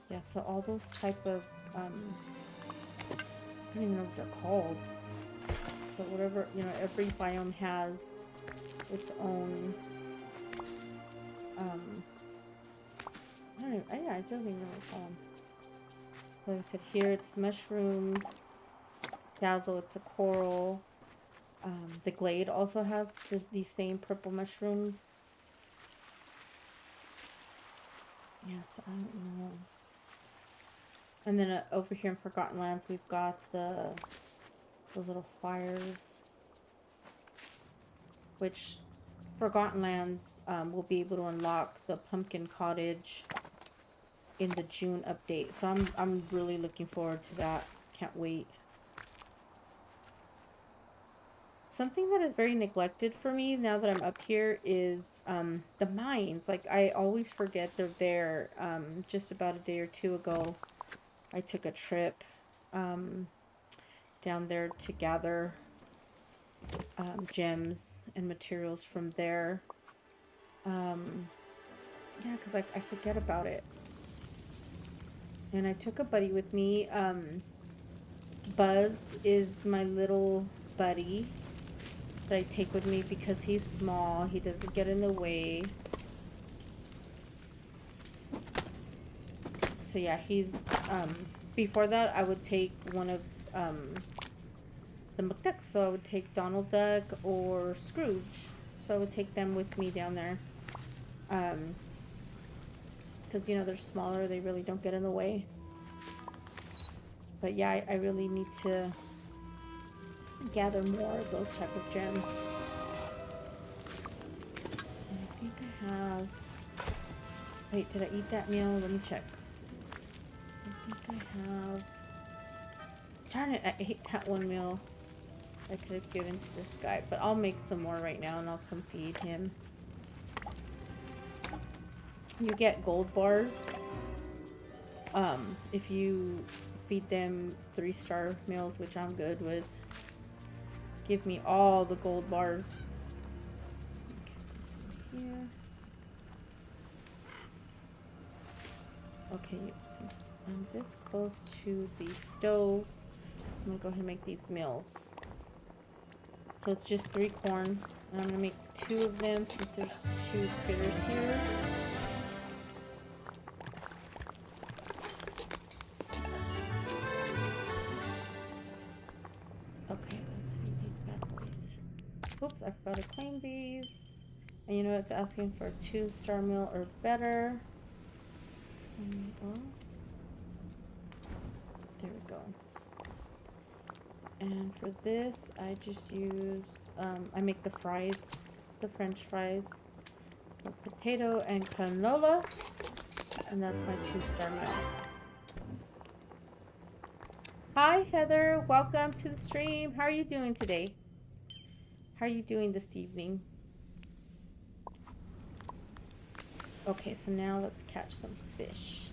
Yeah, so all those type of, I don't even know what they're called. But whatever, every biome has its own, I don't even know what to call them. Like I said, here it's mushrooms. Dazzle, it's a coral. The glade also has these same purple mushrooms. Yes, I don't know. And then over here in Forgotten Lands, we've got those little fires, which Forgotten Lands will be able to unlock the pumpkin cottage in the June update. So I'm really looking forward to that. Can't wait. Something that is very neglected for me now that I'm up here is the mines. Like, I always forget they're there. Just about a day or two ago, I took a trip down there to gather gems and materials from there. Yeah, because I forget about it. And I took a buddy with me. Buzz is my little buddy that I take with me because he's small. He doesn't get in the way. So yeah, he's before that I would take one of the McDucks. So I would take Donald Duck or Scrooge. So I would take them with me down there. Because they're smaller, they really don't get in the way. But yeah, I really need to gather more of those type of gems. And I think I have... Wait, did I eat that meal? Let me check. I think I have... Darn it, I ate that one meal I could have given to this guy. But I'll make some more right now and I'll come feed him. You get gold bars if you feed them 3-star meals, which I'm good with. Give me all the gold bars. Okay, here. Okay, since I'm this close to the stove, I'm gonna go ahead and make these meals. So it's just 3 corn, and I'm gonna make 2 of them since there's 2 critters here. Okay, let's feed these bad boys. Oops, I forgot to claim these. And it's asking for a 2-star meal or better. There we go. And for this, I just use, I make the fries, the French fries, with potato and canola, and that's my 2-star meal. Hi, Heather. Welcome to the stream. How are you doing today? How are you doing this evening? Okay, so now let's catch some fish.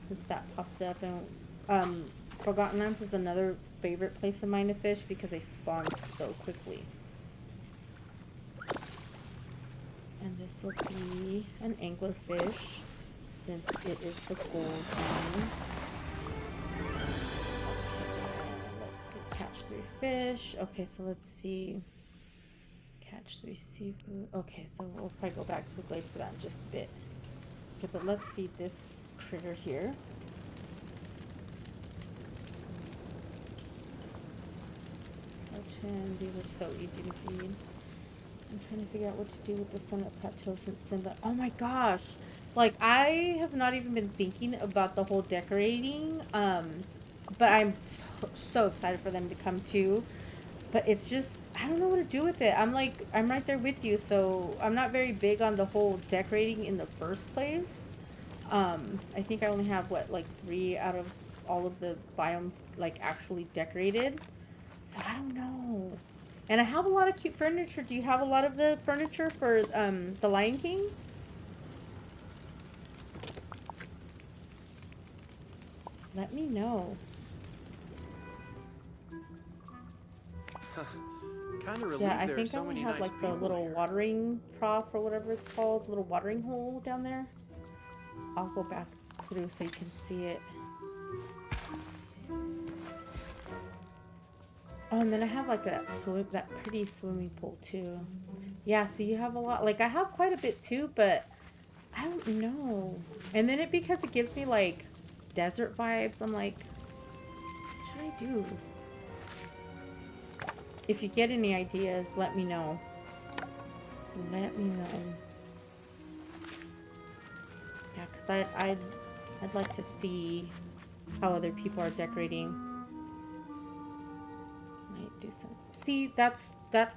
Since that popped up, and Forgotten Lands is another favorite place of mine to fish because they spawn so quickly. And this will be an anglerfish since it is the gold ones. Let's see, catch 3 fish. Okay, so let's see. Catch 3 seafood. Okay, so we'll probably go back to the glade for that in just a bit. Okay, but let's feed this critter here. These are so easy to feed. I'm trying to figure out what to do with the Summit Plateau since Simba. Oh my gosh! Like, I have not even been thinking about the whole decorating. But I'm so excited for them to come too. But it's just, I don't know what to do with it. I'm right there with you. So I'm not very big on the whole decorating in the first place. I think I only have, what, like 3 out of all of the biomes, like, actually decorated. So I don't know. And I have a lot of cute furniture. Do you have a lot of the furniture for the Lion King? Let me know. Kind of relieved Yeah, I there are think I so only many have nice like the people little here. watering trough or whatever it's called, little watering hole down there. I'll go back through so you can see it. Oh, and then I have like that pretty swimming pool too. Yeah, so you have a lot. Like, I have quite a bit too, but I don't know. And then because it gives me like desert vibes, I'm like, what should I do? If you get any ideas, let me know. Let me know. Yeah, because I'd like to see how other people are decorating. Might do some. See, that's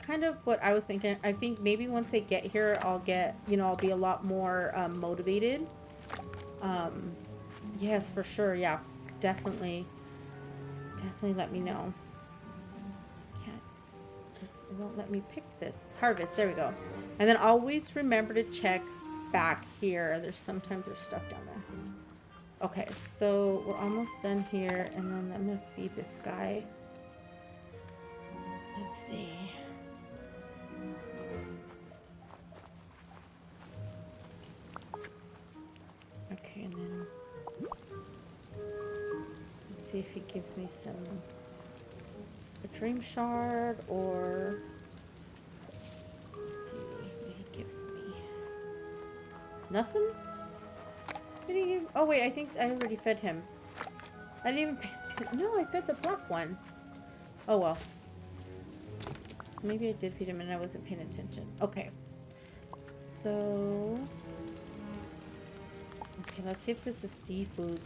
kind of what I was thinking. I think maybe once they get here, I'll get, I'll be a lot more motivated. Yes, for sure. Yeah, definitely let me know. Can't, because it won't let me pick this. Harvest, there we go. And then always remember to check back here. Sometimes there's stuff down there. Okay, so we're almost done here, and then I'm gonna feed this guy. Let's see. Okay, and then let's see if he gives me a dream shard, or let's see what he gives me. Nothing? Did he give? Oh wait, I think I already fed him. I didn't even pay attention. No, I fed the black one. Oh well. Maybe I did feed him and I wasn't paying attention. Okay. So... okay, let's see if this is seafood.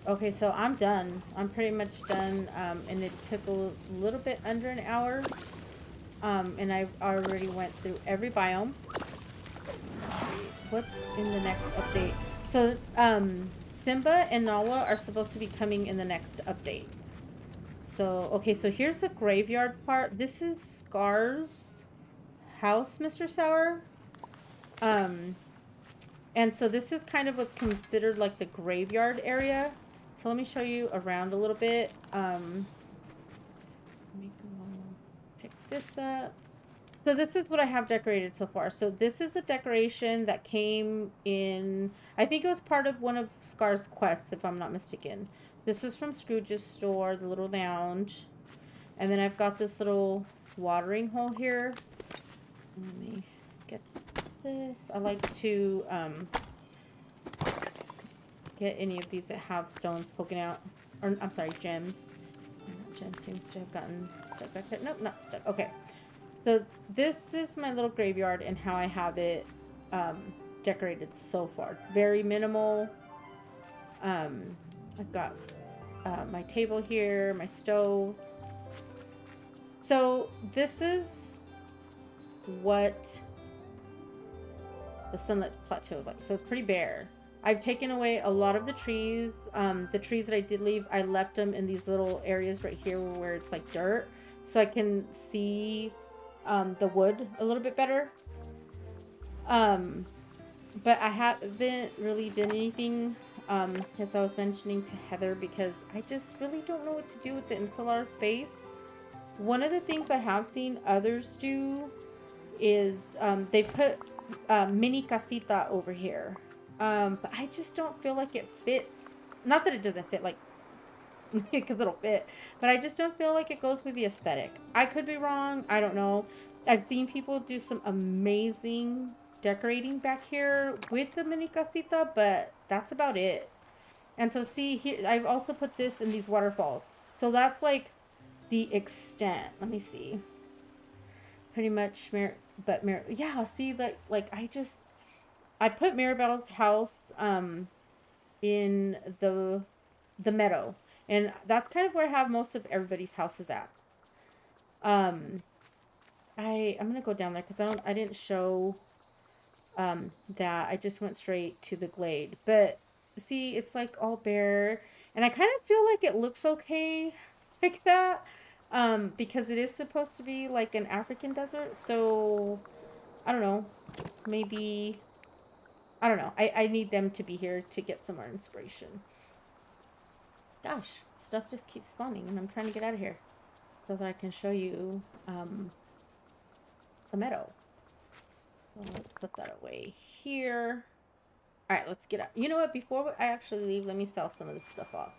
Okay, so I'm done. I'm pretty much done. And it took a little bit under an hour. And I already went through every biome. What's in the next update? So, Simba and Nala are supposed to be coming in the next update. So, okay, so here's the graveyard part. This is Scar's house, Mr. Sour. And so this is kind of what's considered like the graveyard area. So let me show you around a little bit. Let me pick this up. So this is what I have decorated so far. So this is a decoration that came in, I think it was part of one of Scar's quests, if I'm not mistaken. This is from Scrooge's store, the little lounge. And then I've got this little watering hole here. Let me get this. I like to get any of these that have stones poking out. Or, I'm sorry, gems. Gem seems to have gotten stuck back there. Nope, not stuck. Okay. So this is my little graveyard and how I have it decorated so far. Very minimal. I've got my table here, my stove. So this is what the Sunlit Plateau is like. So it's pretty bare. I've taken away a lot of the trees. The trees that I did leave, I left them in these little areas right here where it's like dirt, so I can see the wood a little bit better. But I haven't really done anything, as I was mentioning to Heather, because I just really don't know what to do with the insular space. One of the things I have seen others do is they put mini casita over here. But I just don't feel like it fits. Not that it doesn't fit, like, because it'll fit, but I just don't feel like it goes with the aesthetic. I could be wrong. I don't know. I've seen people do some amazing decorating back here with the mini casita, but that's about it. And so see here, I've also put this in these waterfalls. So that's like the extent. Let me see. Pretty much, yeah, see, like I put Mirabelle's house in the meadow, and that's kind of where I have most of everybody's houses at. I'm gonna go down there because I didn't show that. I just went straight to the glade, but see, it's like all bare, and I kind of feel like it looks okay like that, because it is supposed to be like an African desert. So I don't know, maybe, I don't know. I need them to be here to get some more inspiration. Gosh, stuff just keeps spawning, and I'm trying to get out of here so that I can show you the meadow. So let's put that away here. All right, let's get out. You know what? Before I actually leave, let me sell some of this stuff off.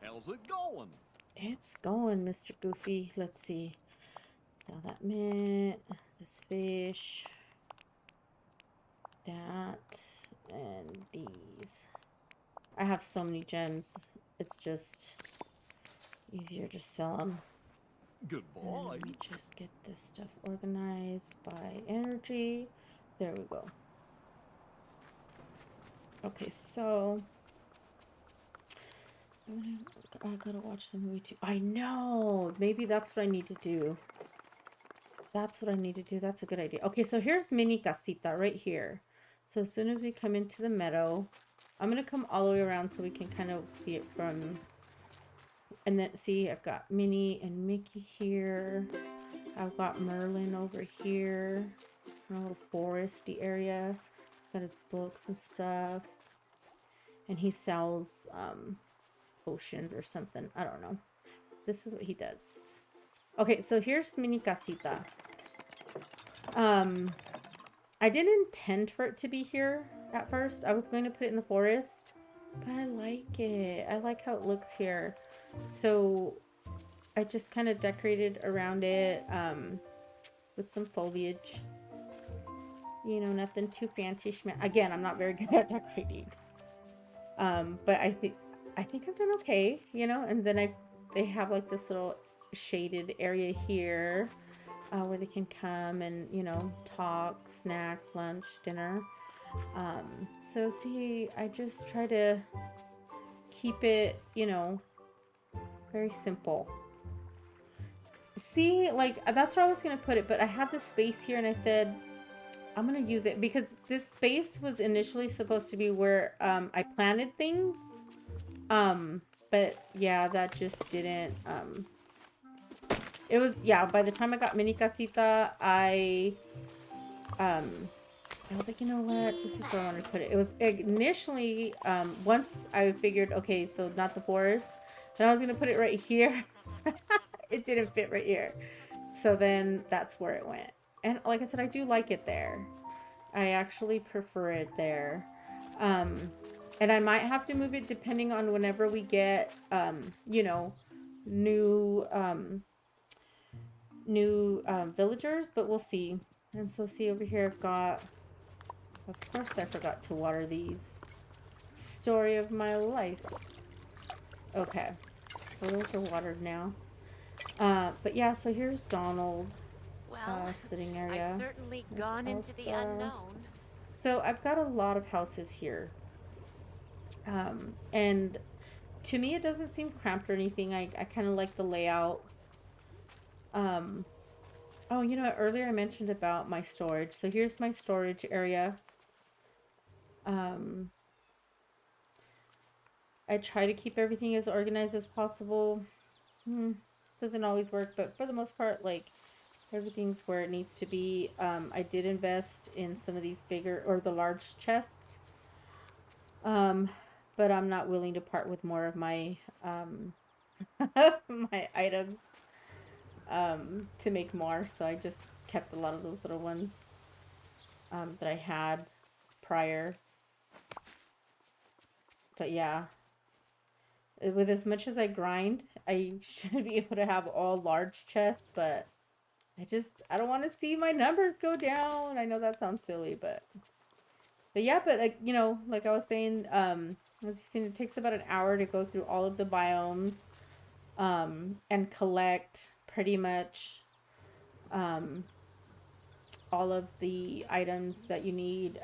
How's it going? It's going, Mr. Goofy. Let's see. Sell that mint, this fish, that, and these. I have so many gems. It's just easier to sell them. Goodbye. Let me just get this stuff organized by energy. There we go. Okay, so I gotta watch the movie too. I know. Maybe that's what I need to do. That's what I need to do. That's a good idea. Okay, so here's mini casita right here. So as soon as we come into the meadow, I'm gonna come all the way around so we can kind of see it from. And then see, I've got Minnie and Mickey here. I've got Merlin over here. A little foresty area. Got his books and stuff. And he sells potions or something. I don't know. This is what he does. Okay, so here's Mini Casita. I didn't intend for it to be here at first. I was going to put it in the forest, but I like it. I like how it looks here. So I just kind of decorated around it with some foliage. You know, nothing too fancy. Again, I'm not very good at decorating. But I think I've done okay, you know. And then they have like this little shaded area here where they can come and, you know, talk, snack, lunch, dinner. So see, I just try to keep it, you know, very simple. See, like, that's where I was gonna put it, but I had this space here and I said I'm gonna use it because this space was initially supposed to be where I planted things, but yeah, that just didn't it was, yeah, by the time I got Mini Casita, I was like, you know what, this is where I want to put it. It was initially once I figured, okay, so not the forest, then I was gonna put it right here. It didn't fit right here, so then that's where it went. And like I said, I do like it there. I actually prefer it there. And I might have to move it depending on whenever we get, you know, new villagers, but we'll see. And so see over here, I've got, of course I forgot to water these. Story of my life. Okay. So those are watered now. But yeah, so here's Donald. Well, Sitting area. I've certainly There's gone into the Elsa. unknown. So I've got a lot of houses here. And to me, it doesn't seem cramped or anything. I kind of like the layout. Um, oh, you know, earlier I mentioned about my storage. So here's my storage area. Um, I try to keep everything as organized as possible. Doesn't always work, but for the most part, like everything's where it needs to be. I did invest in some of these bigger or the large chests. Um, but I'm not willing to part with more of my my items to make more. So I just kept a lot of those little ones that I had prior. But yeah, with as much as I grind, I should be able to have all large chests, but I don't want to see my numbers go down. I know that sounds silly, but yeah, but like, you know, like I was saying, it takes about an hour to go through all of the biomes, and collect pretty much, um, all of the items that you need.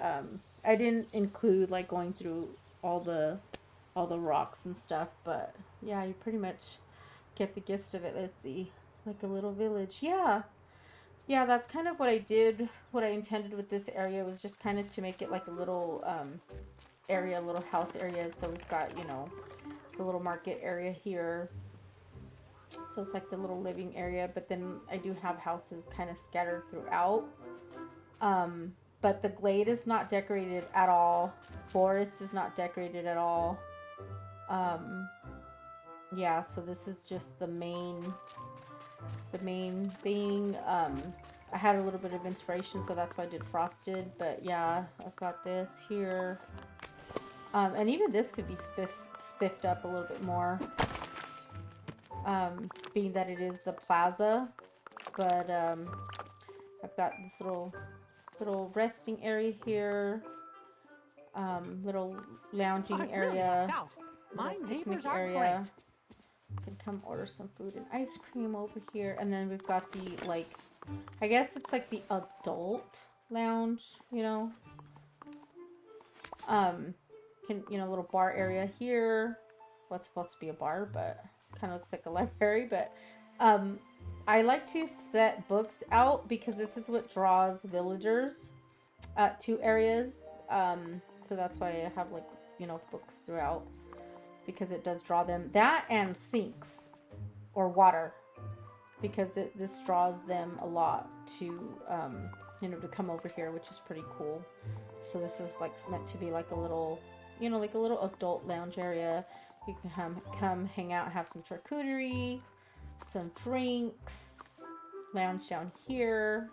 I didn't include like going through all the all the rocks and stuff, but yeah, you pretty much get the gist of it. Let's see, like a little village. Yeah, yeah, that's kind of what I did. What I intended with this area was just kind of to make it like a little area, a little house area. So we've got, you know, the little market area here. So it's like the little living area, but then I do have houses kind of scattered throughout. But the glade is not decorated at all. Forest is not decorated at all. Um, yeah, so this is just the main thing. I had a little bit of inspiration, so that's why I did frosted. But yeah, I've got this here. And even this could be spiffed up a little bit more. Being that it is the plaza. But I've got this little resting area here. Little lounging area. My picnic neighbors are area. great. Can come order some food and ice cream over here. And then we've got the, like, I guess it's like the adult lounge, you know. You know, little bar area here. What's supposed to be a bar, but kind of looks like a library. But I like to set books out because this is what draws villagers to areas. So that's why I have, like, you know, books throughout, because it does draw them. That and sinks or water, because this draws them a lot to you know, to come over here, which is pretty cool. So this is like meant to be like a little, you know, like a little adult lounge area. You can come hang out, have some charcuterie, some drinks, lounge down here.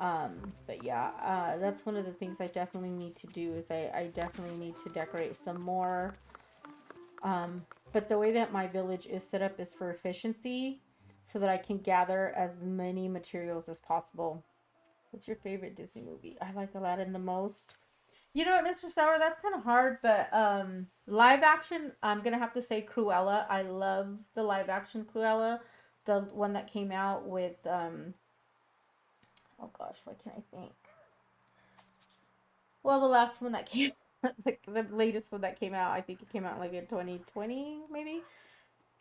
But yeah, that's one of the things I definitely need to do is I definitely need to decorate some more. But the way that my village is set up is for efficiency, so that I can gather as many materials as possible. What's your favorite Disney movie? I like Aladdin the most. You know what, Mr. Sour, that's kind of hard, but live action, I'm gonna have to say Cruella. I love the live action Cruella, the one that came out with oh gosh, what can I think? Well, the last one that came, like the latest one that came out, I think it came out like in 2020, maybe.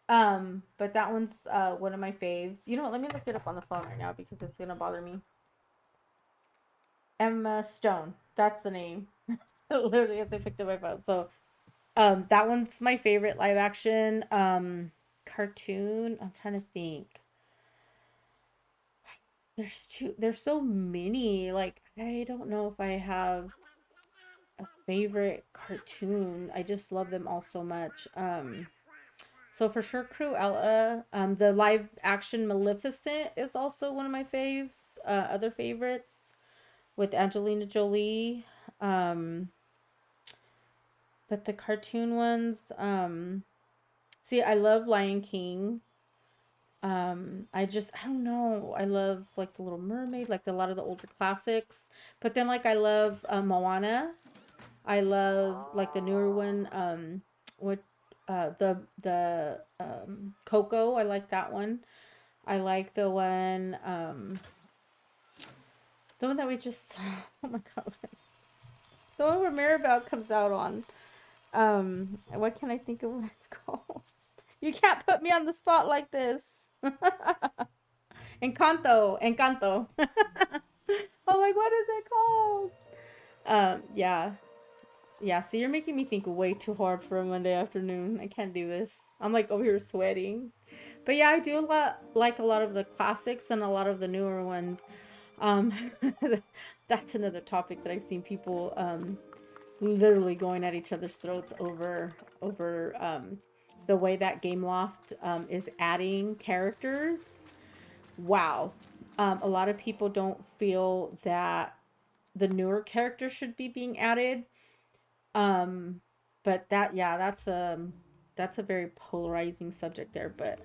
But that one's one of my faves. You know what? Let me look it up on the phone right now because it's gonna bother me. Emma Stone. That's the name. Literally, as I picked up my phone. So, that one's my favorite live action cartoon. I'm trying to think. There's so many. Like, I don't know if I have a favorite cartoon. I just love them all so much. So for sure, Cruella. The live action Maleficent is also one of my faves. Other favorites with Angelina Jolie. But the cartoon ones, see, I love Lion King. I don't know. I love like the Little Mermaid, like a lot of the older classics. But then like I love Moana. I love like the newer one. What the Coco. I like that one. I like the one that we just saw. Oh my god, the one where Maribel comes out on. What can I think of what it's called? You can't put me on the spot like this. Encanto. I'm like, what is it called? Yeah. Yeah, so you're making me think way too hard for a Monday afternoon. I can't do this. I'm like over here sweating. But yeah, I do like a lot of the classics and a lot of the newer ones. Um, that's another topic that I've seen people literally going at each other's throats over the way that Game Loft is adding characters. Wow. A lot of people don't feel that the newer characters should be being added. Um, but that's a very polarizing subject there. But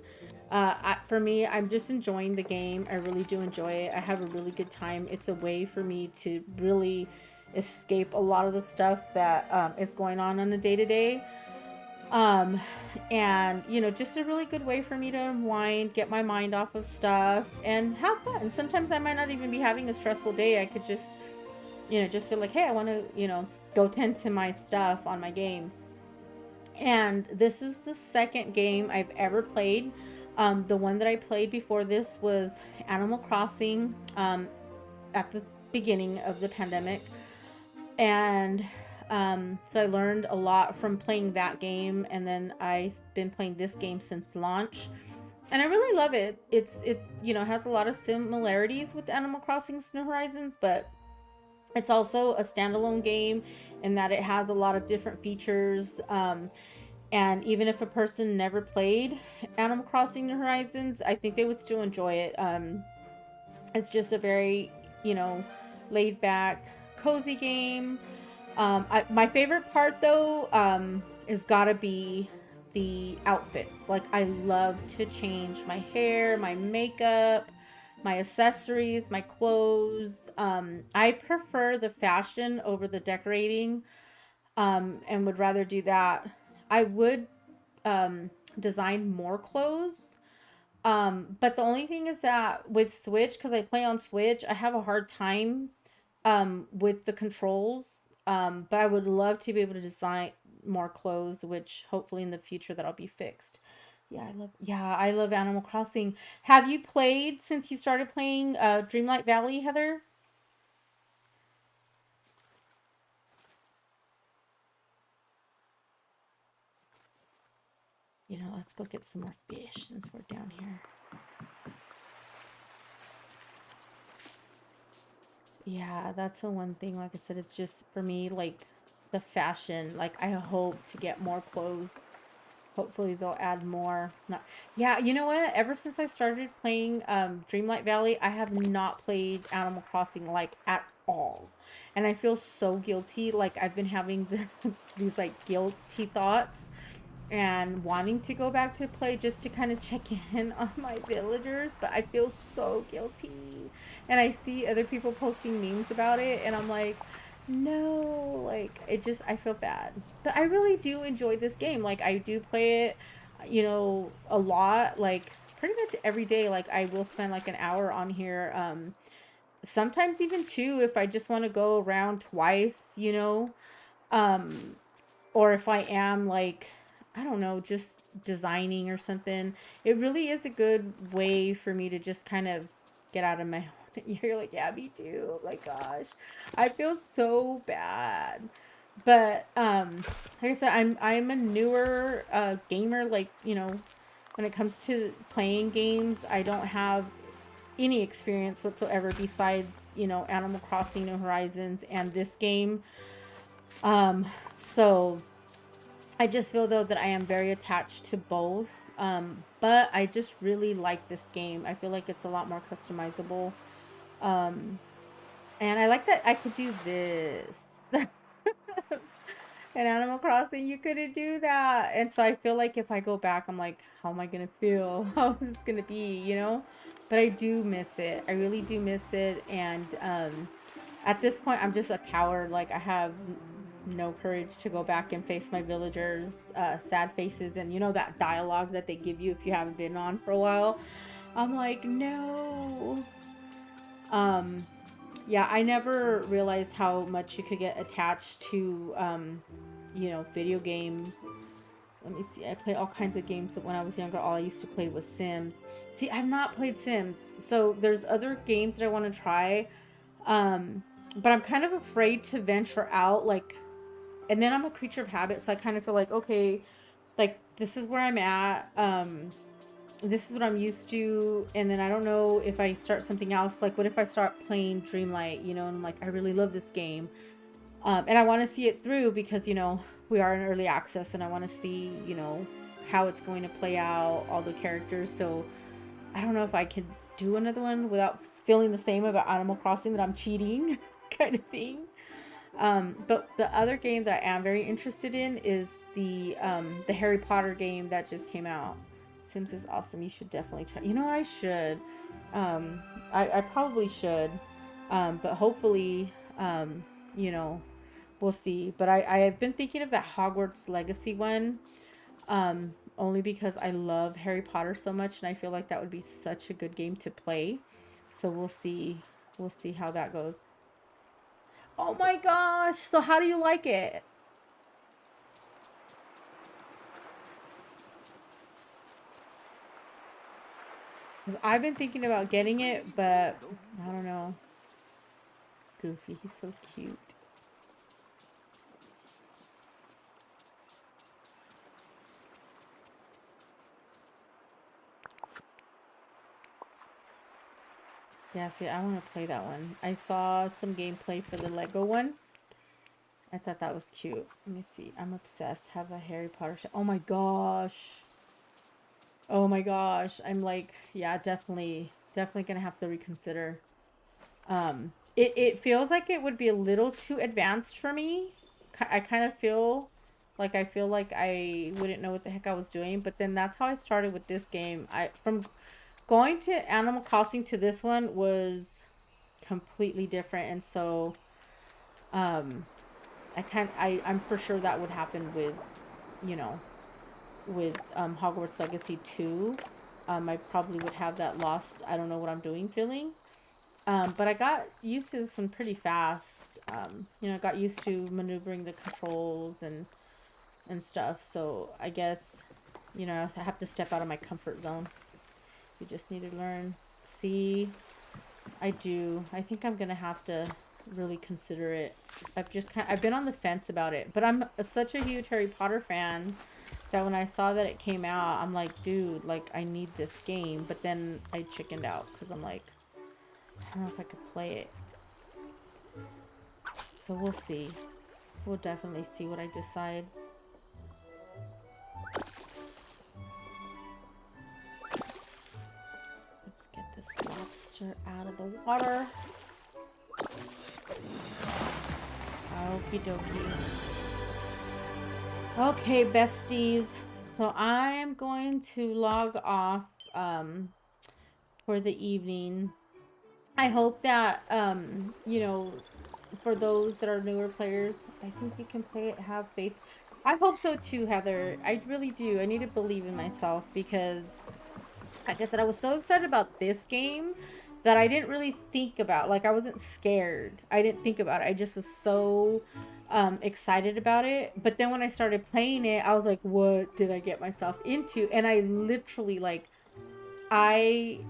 for me, I'm just enjoying the game. I really do enjoy it. I have a really good time. It's a way for me to really escape a lot of the stuff that is going on a day to day. Um, and just a really good way for me to unwind, get my mind off of stuff, and have fun. Sometimes I might not even be having a stressful day. I could just just feel like, hey, I want to, go tend to my stuff on my game. And this is the second game I've ever played. The one that I played before this was Animal Crossing at the beginning of the pandemic. And so I learned a lot from playing that game. And then I've been playing this game since launch. And I really love it. It's has a lot of similarities with Animal Crossing New Horizons, but it's also a standalone game in that it has a lot of different features. And even if a person never played Animal Crossing New Horizons, I think they would still enjoy it. It's just a very, laid back, cozy game. My favorite part, though, is gotta be the outfits. Like, I love to change my hair, my makeup, my accessories, my clothes. I prefer the fashion over the decorating, and would rather do that. I would design more clothes. But the only thing is that with Switch, because I play on Switch, I have a hard time with the controls. But I would love to be able to design more clothes, which hopefully in the future that'll be fixed. I love Animal Crossing. Have you played since you started playing Dreamlight Valley, Heather? Let's go get some more fish since we're down here. Yeah, that's the one thing. Like I said, it's just for me, like the fashion. Like, I hope to get more clothes. Hopefully they'll add more. Not, yeah, you know what? Ever since I started playing Dreamlight Valley, I have not played Animal Crossing like at all. And I feel so guilty. Like, I've been having these like guilty thoughts and wanting to go back to play just to kind of check in on my villagers, but I feel so guilty. And I see other people posting memes about it, and I'm like, no, like, I feel bad. But I really do enjoy this game. Like, I do play it, a lot, like, pretty much every day. Like, I will spend like an hour on here, sometimes even two if I just want to go around twice. Um, or if I am like, I don't know, just designing or something. It really is a good way for me to just kind of get out of my own. You're like, yeah, me too. Like, gosh, I feel so bad. But like I said, I'm a newer gamer. Like, when it comes to playing games, I don't have any experience whatsoever besides Animal Crossing New Horizons and this game. So I just feel though that I am very attached to both. But I just really like this game. I feel like it's a lot more customizable. Um, and I like that I could do this. In Animal Crossing, you couldn't do that. And so I feel like if I go back, I'm like, how am I gonna feel? How is this gonna be? But I do miss it. I really do miss it. And at this point, I'm just a coward. Like, I have no courage to go back and face my villagers' sad faces and that dialogue that they give you if you haven't been on for a while. I'm like, no. Yeah, I never realized how much you could get attached to you know, video games. Let me see. I play all kinds of games. But when I was younger, all I used to play was Sims. See, I've not played Sims. So there's other games that I want to try. But I'm kind of afraid to venture out. Like, and then I'm a creature of habit. So I kind of feel like, okay, like this is where I'm at. This is what I'm used to. And then I don't know if I start something else. Like, what if I start playing Dreamlight, you know, and I'm like, I really love this game. And I want to see it through because, you know, we are in early access and I want to see, you know, how it's going to play out, all the characters. So I don't know if I could do another one without feeling the same about Animal Crossing, that I'm cheating kind of thing. But the other game that I am very interested in is the Harry Potter game that just came out. Sims is awesome. You should definitely try. You know what? I should. I probably should. But hopefully, you know, we'll see. But I have been thinking of that Hogwarts Legacy one. Only because I love Harry Potter so much and I feel like that would be such a good game to play. So we'll see. We'll see how that goes. Oh my gosh. So how do you like it? I've been thinking about getting it, but I don't know. Goofy, he's so cute. Yeah, see, I want to play that one. I saw some gameplay for the Lego one. I thought that was cute. Let me see. I'm obsessed. Have a Harry Potter show. Oh my gosh. Oh my gosh. I'm like, yeah, definitely gonna have to reconsider. It feels like it would be a little too advanced for me. I kind of feel like I wouldn't know what the heck I was doing, but then that's how I started with this game. From going to Animal Crossing to this one was completely different, and so I'm for sure that would happen with, you know, with Hogwarts Legacy 2. I probably would have that lost, I don't know what I'm doing feeling. But I got used to this one pretty fast. You know, I got used to maneuvering the controls and stuff. So I guess, you know, I have to step out of my comfort zone. You just need to learn. See, I do. I think I'm gonna have to really consider it. I've been on the fence about it, but I'm such a huge Harry Potter fan that when I saw that it came out, I'm like, dude, like I need this game. But then I chickened out because I'm like, I don't know if I could play it. So we'll see. We'll definitely see what I decide. Let's get this lobster out of the water. Okie dokie. Okay, besties. So I am going to log off for the evening. I hope that you know, for those that are newer players, I think you can play it, have faith. I hope so too, Heather. I really do. I need to believe in myself because, like I said, I was so excited about this game that I didn't really think about. Like, I wasn't scared. I didn't think about it. I just was so excited about it. But then when I started playing it, I was like, what did I get myself into? And I literally, like, I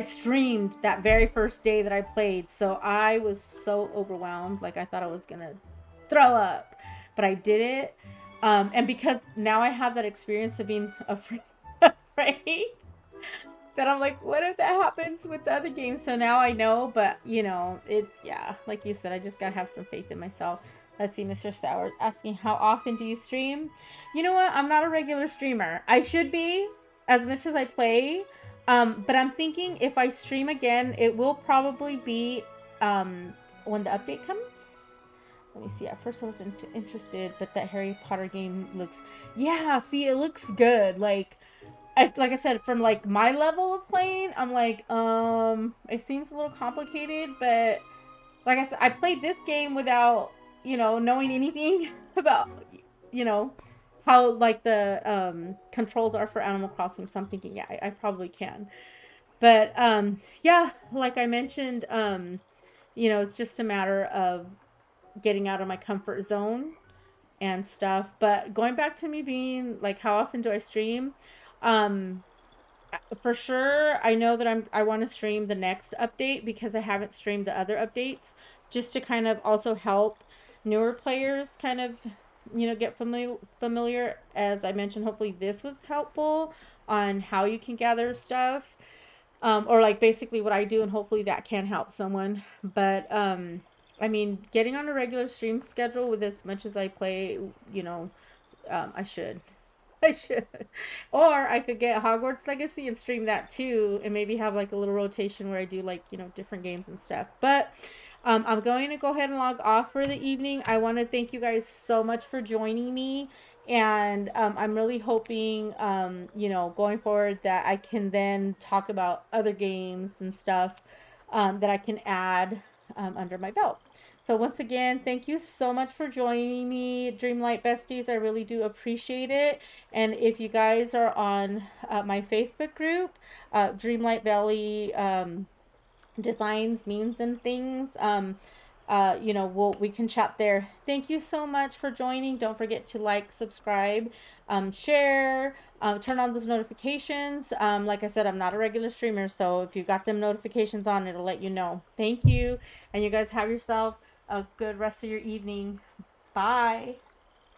streamed that very first day that I played, so I was so overwhelmed. Like, I thought I was gonna throw up, but I did it. And because now I have that experience of being afraid, that I'm like, what if that happens with the other games? So now I know, but you know, yeah, like you said, I just gotta have some faith in myself. Let's see, Mr. Stowers asking, how often do you stream? You know what? I'm not a regular streamer. I should be, as much as I play. But I'm thinking if I stream again, it will probably be when the update comes. Let me see. At first I was interested, but that Harry Potter game looks, yeah, see, it looks good. Like I said, from like my level of playing, I'm like, it seems a little complicated, but like I said, I played this game without, you know, knowing anything about, you know, how like the controls are for Animal Crossing. So I'm thinking, yeah, I probably can. But yeah, like I mentioned, you know, it's just a matter of getting out of my comfort zone. and stuff. But going back to me being like, how often do I stream? Um, for sure, I know that I want to stream the next update because I haven't streamed the other updates, just to kind of also help newer players kind of, get familiar. As I mentioned, hopefully this was helpful on how you can gather stuff, or like basically what I do, and hopefully that can help someone. But I mean, getting on a regular stream schedule with as much as I play, I should. I should. Or I could get Hogwarts Legacy and stream that too, and maybe have like a little rotation where I do like, different games and stuff. But I'm going to go ahead and log off for the evening. I want to thank you guys so much for joining me. And I'm really hoping, going forward that I can then talk about other games and stuff that I can add under my belt. So once again, thank you so much for joining me, Dreamlight Besties. I really do appreciate it. And if you guys are on my Facebook group, Dreamlight Valley Designs, Memes, and Things, we can chat there. Thank you so much for joining. Don't forget to like, subscribe, share, turn on those notifications. Like I said, I'm not a regular streamer, so if you got them notifications on, it'll let you know. Thank you, and you guys have yourself a good rest of your evening. Bye.